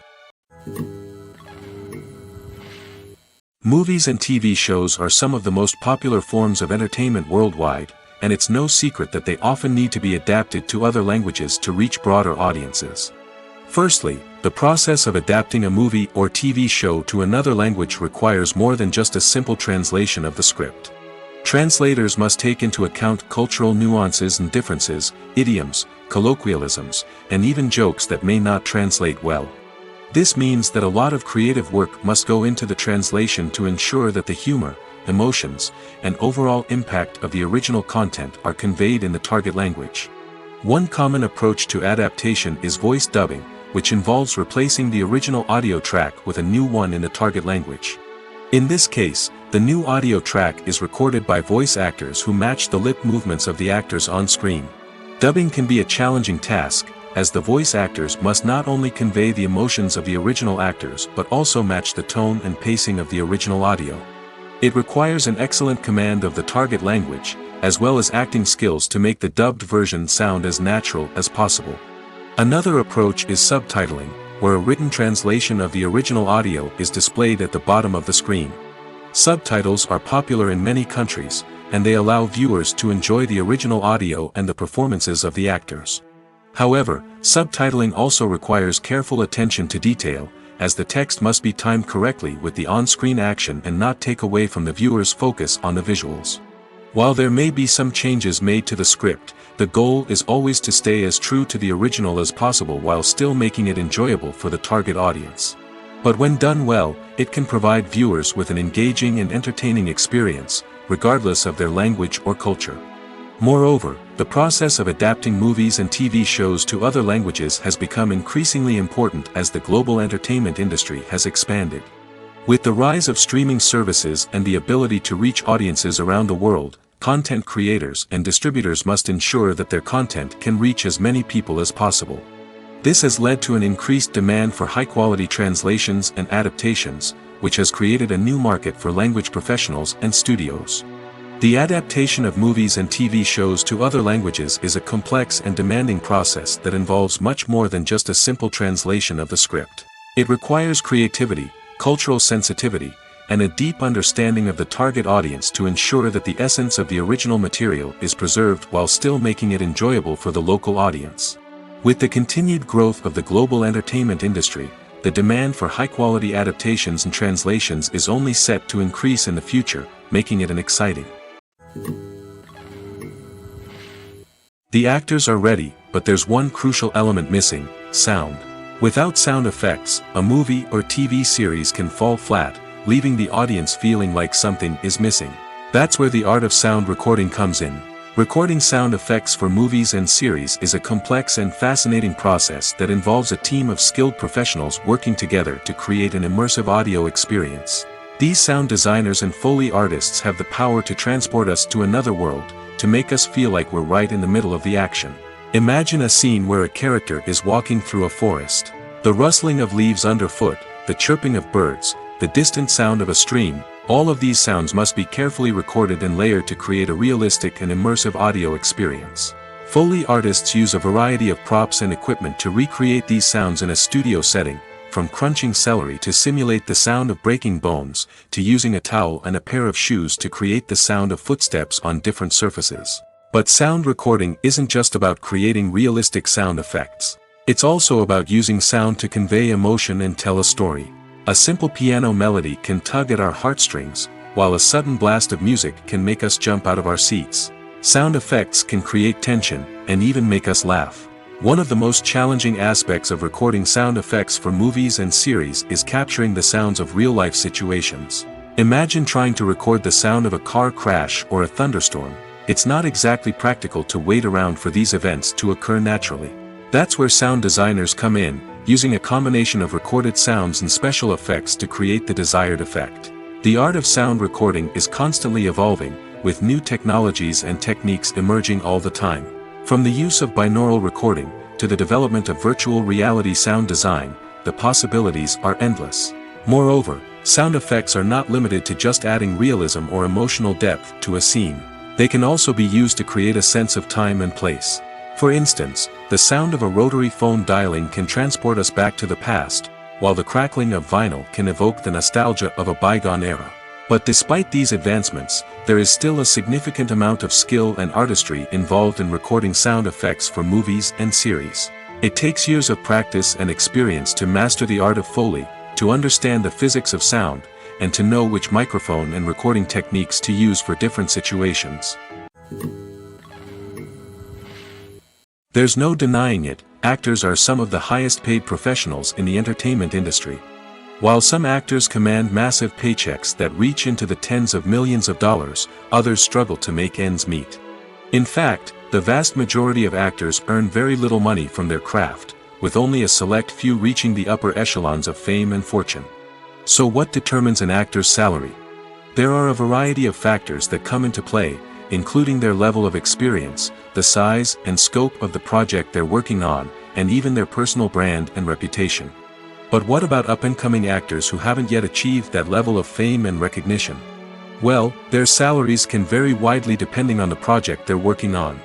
Movies and TV shows are some of the most popular forms of entertainment worldwide, and it's no secret that they often need to be adapted to other languages to reach broader audiences. Firstly, the process of adapting a movie or TV show to another language requires more than just a simple translation of the script. Translators must take into account cultural nuances and differences, idioms, colloquialisms, and even jokes that may not translate well. This means that a lot of creative work must go into the translation to ensure that the humor, emotions, and overall impact of the original content are conveyed in the target language. One common approach to adaptation is voice dubbing, which involves replacing the original audio track with a new one in the target language. In this case, the new audio track is recorded by voice actors who match the lip movements of the actors on screen. Dubbing can be a challenging task, as the voice actors must not only convey the emotions of the original actors but also match the tone and pacing of the original audio. It requires an excellent command of the target language, as well as acting skills to make the dubbed version sound as natural as possible. Another approach is subtitling, where a written translation of the original audio is displayed at the bottom of the screen. Subtitles are popular in many countries, and they allow viewers to enjoy the original audio and the performances of the actors. However, subtitling also requires careful attention to detail, as the text must be timed correctly with the on-screen action and not take away from the viewer's focus on the visuals. While there may be some changes made to the script, the goal is always to stay as true to the original as possible while still making it enjoyable for the target audience. But when done well, it can provide viewers with an engaging and entertaining experience, regardless of their language or culture. Moreover, the process of adapting movies and TV shows to other languages has become increasingly important as the global entertainment industry has expanded. With the rise of streaming services and the ability to reach audiences around the world, content creators and distributors must ensure that their content can reach as many people as possible. This has led to an increased demand for high-quality translations and adaptations, which has created a new market for language professionals and studios. The adaptation of movies and TV shows to other languages is a complex and demanding process that involves much more than just a simple translation of the script. It requires creativity, cultural sensitivity, and a deep understanding of the target audience to ensure that the essence of the original material is preserved while still making it enjoyable for the local audience. With the continued growth of the global entertainment industry, the demand for high-quality adaptations and translations is only set to increase in the future, making it exciting. The actors are ready, but there's one crucial element missing: sound. Without sound effects, a movie or TV series can fall flat, leaving the audience feeling like something is missing. That's where the art of sound recording comes in. Recording sound effects for movies and series is a complex and fascinating process that involves a team of skilled professionals working together to create an immersive audio experience. These sound designers and Foley artists have the power to transport us to another world, to make us feel like we're right in the middle of the action. Imagine a scene where a character is walking through a forest. The rustling of leaves underfoot, the chirping of birds, the distant sound of a stream, all of these sounds must be carefully recorded and layered to create a realistic and immersive audio experience. Foley artists use a variety of props and equipment to recreate these sounds in a studio setting, from crunching celery to simulate the sound of breaking bones, to using a towel and a pair of shoes to create the sound of footsteps on different surfaces. But sound recording isn't just about creating realistic sound effects. It's also about using sound to convey emotion and tell a story. A simple piano melody can tug at our heartstrings, while a sudden blast of music can make us jump out of our seats. Sound effects can create tension, and even make us laugh. One of the most challenging aspects of recording sound effects for movies and series is capturing the sounds of real-life situations. Imagine trying to record the sound of a car crash or a thunderstorm. It's not exactly practical to wait around for these events to occur naturally. That's where sound designers come in, using a combination of recorded sounds and special effects to create the desired effect. The art of sound recording is constantly evolving, with new technologies and techniques emerging all the time. From the use of binaural recording, to the development of virtual reality sound design, the possibilities are endless. Moreover, sound effects are not limited to just adding realism or emotional depth to a scene. They can also be used to create a sense of time and place. For instance, the sound of a rotary phone dialing can transport us back to the past, while the crackling of vinyl can evoke the nostalgia of a bygone era. But despite these advancements, there is still a significant amount of skill and artistry involved in recording sound effects for movies and series. It takes years of practice and experience to master the art of Foley, to understand the physics of sound, and to know which microphone and recording techniques to use for different situations. There's no denying it, actors are some of the highest paid professionals in the entertainment industry. While some actors command massive paychecks that reach into the tens of millions of dollars, others struggle to make ends meet. In fact, the vast majority of actors earn very little money from their craft, with only a select few reaching the upper echelons of fame and fortune. So what determines an actor's salary? There are a variety of factors that come into play, including their level of experience, the size and scope of the project they're working on, and even their personal brand and reputation. But what about up-and-coming actors who haven't yet achieved that level of fame and recognition? Well, their salaries can vary widely depending on the project they're working on.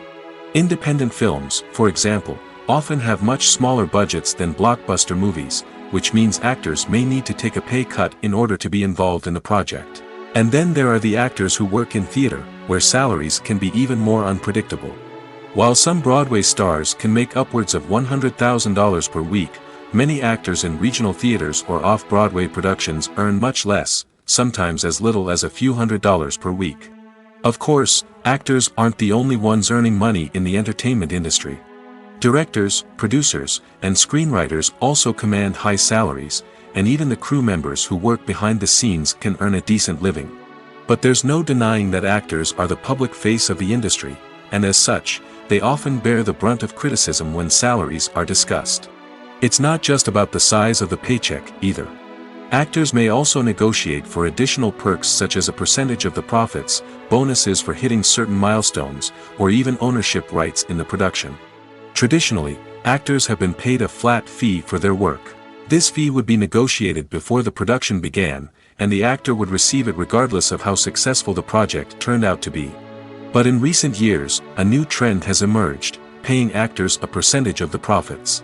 Independent films, for example, often have much smaller budgets than blockbuster movies, which means actors may need to take a pay cut in order to be involved in the project. And then there are the actors who work in theater, where salaries can be even more unpredictable. While some Broadway stars can make upwards of $100,000 per week, many actors in regional theaters or off-Broadway productions earn much less, sometimes as little as a few $100s per week. Of course, actors aren't the only ones earning money in the entertainment industry. Directors, producers, and screenwriters also command high salaries, and even the crew members who work behind the scenes can earn a decent living. But there's no denying that actors are the public face of the industry, and as such, they often bear the brunt of criticism when salaries are discussed. It's not just about the size of the paycheck, either. Actors may also negotiate for additional perks such as a percentage of the profits, bonuses for hitting certain milestones, or even ownership rights in the production. Traditionally, actors have been paid a flat fee for their work. This fee would be negotiated before the production began, and the actor would receive it regardless of how successful the project turned out to be. But in recent years, a new trend has emerged, paying actors a percentage of the profits.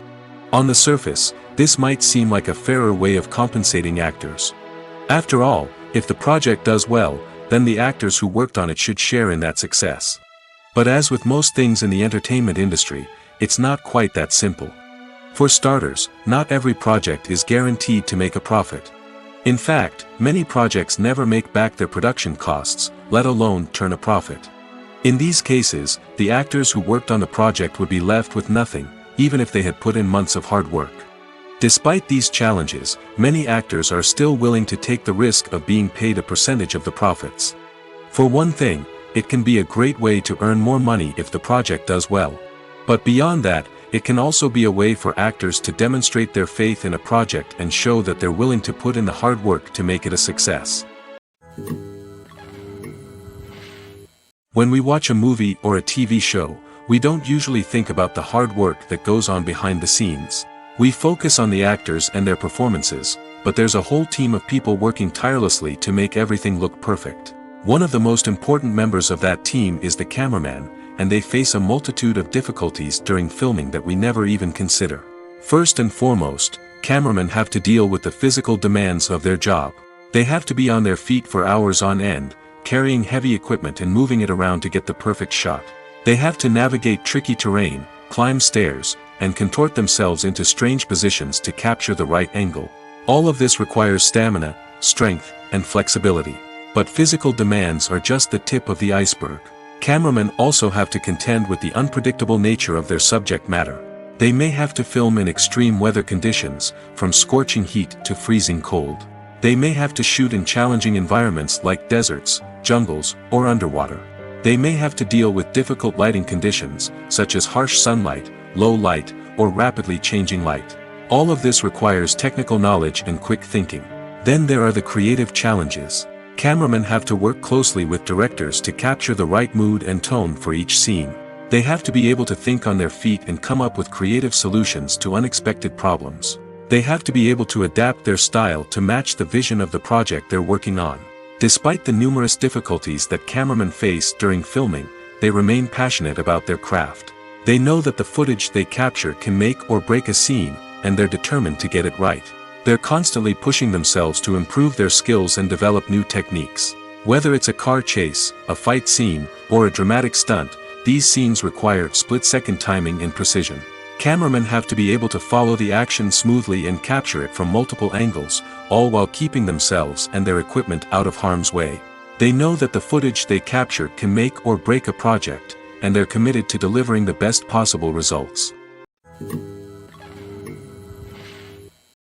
On the surface, this might seem like a fairer way of compensating actors. After all, if the project does well, then the actors who worked on it should share in that success. But as with most things in the entertainment industry, it's not quite that simple. For starters, not every project is guaranteed to make a profit. In fact, many projects never make back their production costs, let alone turn a profit. In these cases, the actors who worked on the project would be left with nothing, even if they had put in months of hard work. Despite these challenges, many actors are still willing to take the risk of being paid a percentage of the profits. For one thing, it can be a great way to earn more money if the project does well. But beyond that, it can also be a way for actors to demonstrate their faith in a project and show that they're willing to put in the hard work to make it a success. When we watch a movie or a TV show, we don't usually think about the hard work that goes on behind the scenes. We focus on the actors and their performances, but there's a whole team of people working tirelessly to make everything look perfect. One of the most important members of that team is the cameraman, and they face a multitude of difficulties during filming that we never even consider. First and foremost, cameramen have to deal with the physical demands of their job. They have to be on their feet for hours on end, carrying heavy equipment and moving it around to get the perfect shot. They have to navigate tricky terrain, climb stairs, and contort themselves into strange positions to capture the right angle. All of this requires stamina, strength, and flexibility. But physical demands are just the tip of the iceberg. Cameramen also have to contend with the unpredictable nature of their subject matter. They may have to film in extreme weather conditions, from scorching heat to freezing cold. They may have to shoot in challenging environments like deserts, jungles, or underwater. They may have to deal with difficult lighting conditions, such as harsh sunlight, low light, or rapidly changing light. All of this requires technical knowledge and quick thinking. Then there are the creative challenges. Cameramen have to work closely with directors to capture the right mood and tone for each scene. They have to be able to think on their feet and come up with creative solutions to unexpected problems. They have to be able to adapt their style to match the vision of the project they're working on. Despite the numerous difficulties that cameramen face during filming, they remain passionate about their craft. They know that the footage they capture can make or break a scene, and they're determined to get it right. They're constantly pushing themselves to improve their skills and develop new techniques. Whether it's a car chase, a fight scene, or a dramatic stunt, these scenes require split-second timing and precision. Cameramen have to be able to follow the action smoothly and capture it from multiple angles, all while keeping themselves and their equipment out of harm's way. They know that the footage they capture can make or break a project, and they're committed to delivering the best possible results.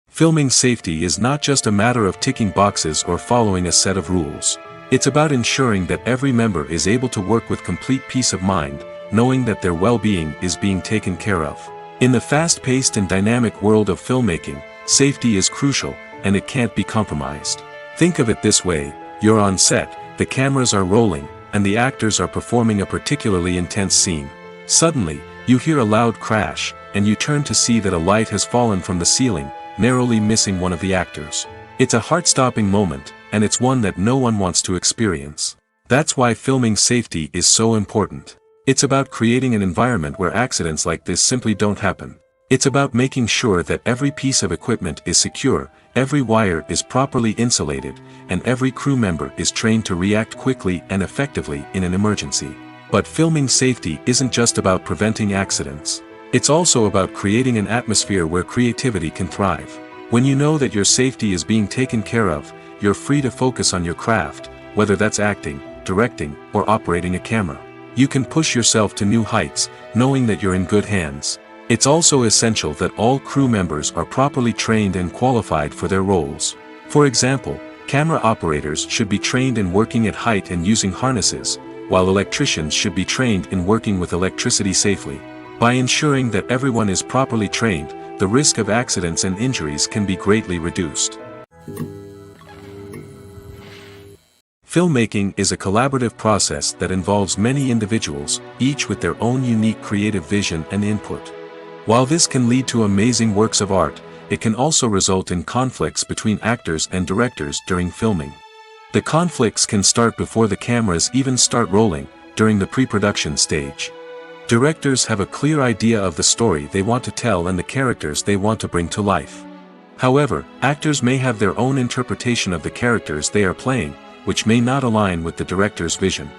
Filming safety is not just a matter of ticking boxes or following a set of rules. It's about ensuring that every member is able to work with complete peace of mind, knowing that their well-being is being taken care of. In the fast-paced and dynamic world of filmmaking, safety is crucial, and it can't be compromised. Think of it this way: you're on set, the cameras are rolling, and the actors are performing a particularly intense scene. Suddenly, you hear a loud crash, and you turn to see that a light has fallen from the ceiling, narrowly missing one of the actors. It's a heart-stopping moment, and it's one that no one wants to experience. That's why filming safety is so important. It's about creating an environment where accidents like this simply don't happen. It's about making sure that every piece of equipment is secure, every wire is properly insulated, and every crew member is trained to react quickly and effectively in an emergency. But filming safety isn't just about preventing accidents. It's also about creating an atmosphere where creativity can thrive. When you know that your safety is being taken care of, you're free to focus on your craft, whether that's acting, directing, or operating a camera. You can push yourself to new heights, knowing that you're in good hands. It's also essential that all crew members are properly trained and qualified for their roles. For example, camera operators should be trained in working at height and using harnesses, while electricians should be trained in working with electricity safely. By ensuring that everyone is properly trained, the risk of accidents and injuries can be greatly reduced. Filmmaking is a collaborative process that involves many individuals, each with their own unique creative vision and input. While this can lead to amazing works of art, it can also result in conflicts between actors and directors during filming. The conflicts can start before the cameras even start rolling, during the pre-production stage. Directors have a clear idea of the story they want to tell and the characters they want to bring to life. However, actors may have their own interpretation of the characters they are playing, which may not align with the director's vision.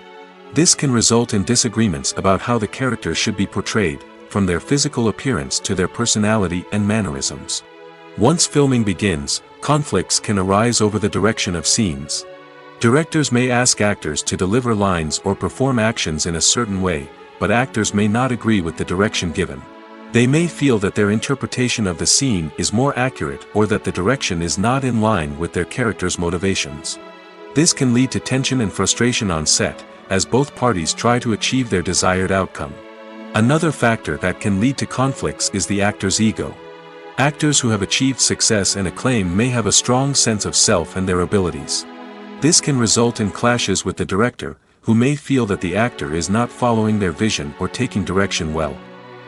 This can result in disagreements about how the characters should be portrayed, from their physical appearance to their personality and mannerisms. Once filming begins, conflicts can arise over the direction of scenes. Directors may ask actors to deliver lines or perform actions in a certain way, but actors may not agree with the direction given. They may feel that their interpretation of the scene is more accurate or that the direction is not in line with their character's motivations. This can lead to tension and frustration on set, as both parties try to achieve their desired outcome. Another factor that can lead to conflicts is the actor's ego. Actors who have achieved success and acclaim may have a strong sense of self and their abilities. This can result in clashes with the director, who may feel that the actor is not following their vision or taking direction well.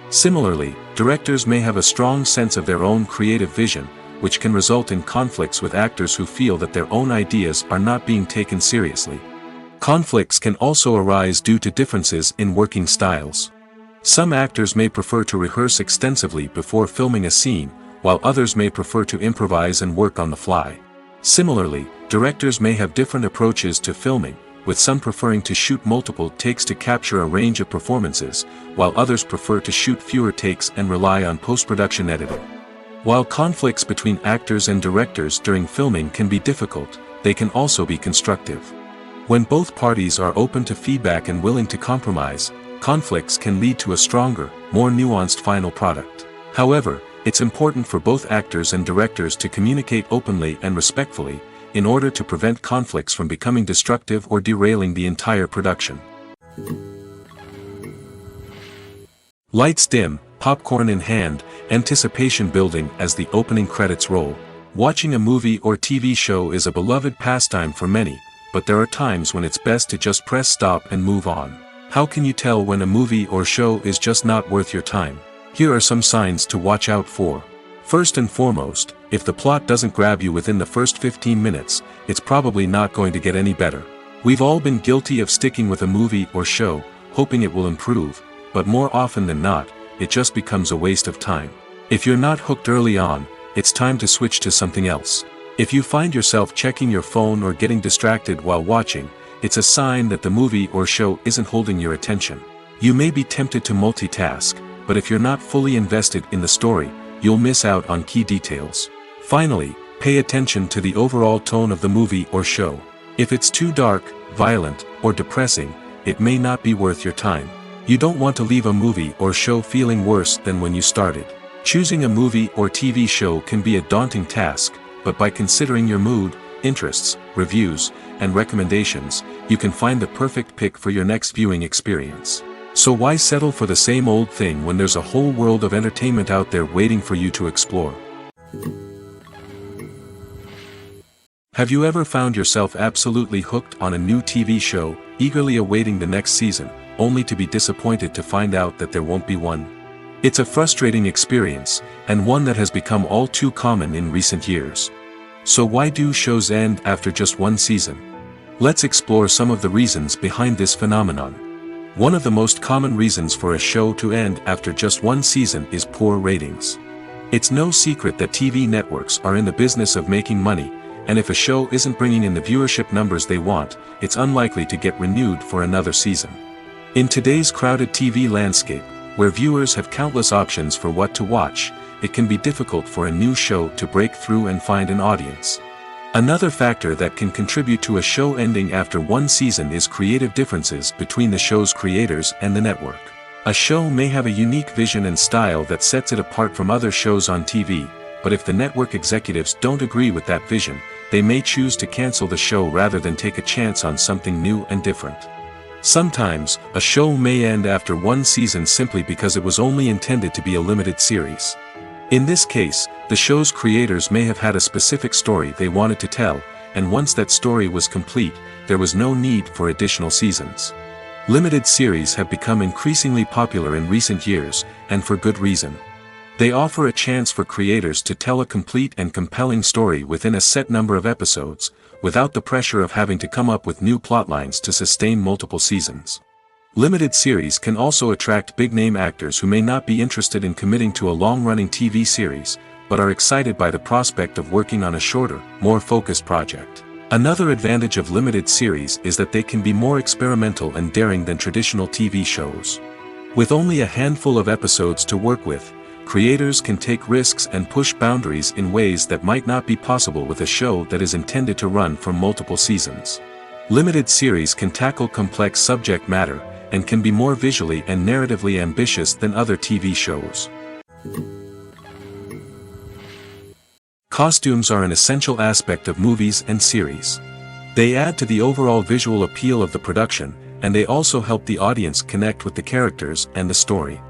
Similarly, directors may have a strong sense of their own creative vision, which can result in conflicts with actors who feel that their own ideas are not being taken seriously. Conflicts can also arise due to differences in working styles. Some actors may prefer to rehearse extensively before filming a scene, while others may prefer to improvise and work on the fly. Similarly, directors may have different approaches to filming, with some preferring to shoot multiple takes to capture a range of performances, while others prefer to shoot fewer takes and rely on post-production editing. While conflicts between actors and directors during filming can be difficult, they can also be constructive. When both parties are open to feedback and willing to compromise, conflicts can lead to a stronger, more nuanced final product. However, it's important for both actors and directors to communicate openly and respectfully, in order to prevent conflicts from becoming destructive or derailing the entire production. Lights dim, popcorn in hand, anticipation building as the opening credits roll. Watching a movie or TV show is a beloved pastime for many, but there are times when it's best to just press stop and move on. How can you tell when a movie or show is just not worth your time? Here are some signs to watch out for. First and foremost, if the plot doesn't grab you within the first 15 minutes, it's probably not going to get any better. We've all been guilty of sticking with a movie or show, hoping it will improve, but more often than not, it just becomes a waste of time. If you're not hooked early on, it's time to switch to something else. If you find yourself checking your phone or getting distracted while watching, it's a sign that the movie or show isn't holding your attention. You may be tempted to multitask, but if you're not fully invested in the story, you'll miss out on key details. Finally, pay attention to the overall tone of the movie or show. If it's too dark, violent, or depressing, it may not be worth your time. You don't want to leave a movie or show feeling worse than when you started. Choosing a movie or TV show can be a daunting task, but by considering your mood, interests, reviews, and recommendations, you can find the perfect pick for your next viewing experience. So why settle for the same old thing when there's a whole world of entertainment out there waiting for you to explore? Have you ever found yourself absolutely hooked on a new TV show, eagerly awaiting the next season, only to be disappointed to find out that there won't be one? It's a frustrating experience, and one that has become all too common in recent years. So why do shows end after just one season? Let's explore some of the reasons behind this phenomenon. One of the most common reasons for a show to end after just one season is poor ratings. It's no secret that TV networks are in the business of making money, and if a show isn't bringing in the viewership numbers they want, it's unlikely to get renewed for another season. In today's crowded TV landscape, Where viewers have countless options for what to watch, it can be difficult for a new show to break through and find an audience. Another factor that can contribute to a show ending after one season is creative differences between the show's creators and the network. A show may have a unique vision and style that sets it apart from other shows on TV, but if the network executives don't agree with that vision, they may choose to cancel the show rather than take a chance on something new and different. Sometimes, a show may end after one season simply because it was only intended to be a limited series. In this case, the show's creators may have had a specific story they wanted to tell, and once that story was complete, there was no need for additional seasons. Limited series have become increasingly popular in recent years, and for good reason. They offer a chance for creators to tell a complete and compelling story within a set number of episodes, without the pressure of having to come up with new plotlines to sustain multiple seasons. Limited series can also attract big-name actors who may not be interested in committing to a long-running TV series, but are excited by the prospect of working on a shorter, more focused project. Another advantage of limited series is that they can be more experimental and daring than traditional TV shows. With only a handful of episodes to work with, creators can take risks and push boundaries in ways that might not be possible with a show that is intended to run for multiple seasons. Limited series can tackle complex subject matter, and can be more visually and narratively ambitious than other TV shows. Costumes are an essential aspect of movies and series. They add to the overall visual appeal of the production, and they also help the audience connect with the characters and the story.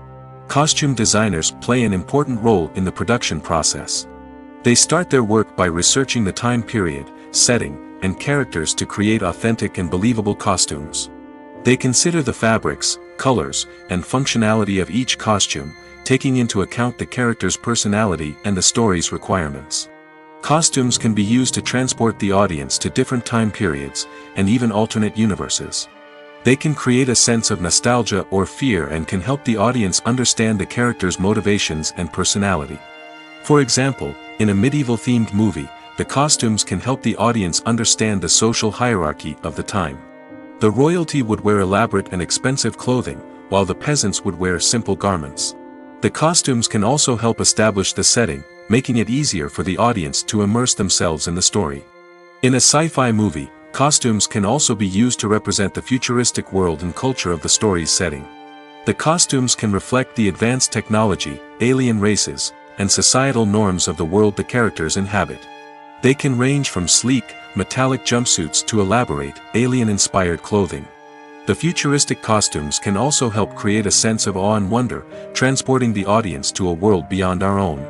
Costume designers play an important role in the production process. They start their work by researching the time period, setting, and characters to create authentic and believable costumes. They consider the fabrics, colors, and functionality of each costume, taking into account the character's personality and the story's requirements. Costumes can be used to transport the audience to different time periods, and even alternate universes. They can create a sense of nostalgia or fear and can help the audience understand the character's motivations and personality. For example, in a medieval-themed movie, the costumes can help the audience understand the social hierarchy of the time. The royalty would wear elaborate and expensive clothing, while the peasants would wear simple garments. The costumes can also help establish the setting, making it easier for the audience to immerse themselves in the story. In a sci-fi movie, costumes can also be used to represent the futuristic world and culture of the story's setting. The costumes can reflect the advanced technology, alien races, and societal norms of the world the characters inhabit. They can range from sleek, metallic jumpsuits to elaborate, alien-inspired clothing. The futuristic costumes can also help create a sense of awe and wonder, transporting the audience to a world beyond our own.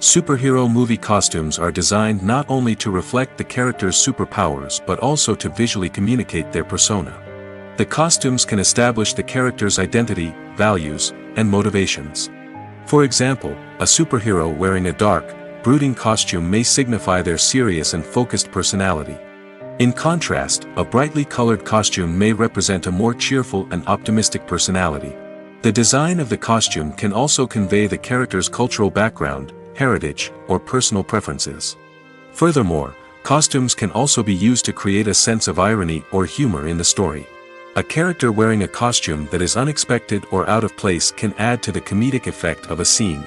Superhero movie costumes are designed not only to reflect the character's superpowers but also to visually communicate their persona. The costumes can establish the character's identity, values, and motivations. For example, a superhero wearing a dark, brooding costume may signify their serious and focused personality. In contrast, a brightly colored costume may represent a more cheerful and optimistic personality. The design of the costume can also convey the character's cultural background, heritage, or personal preferences. Furthermore, costumes can also be used to create a sense of irony or humor in the story. A character wearing a costume that is unexpected or out of place can add to the comedic effect of a scene.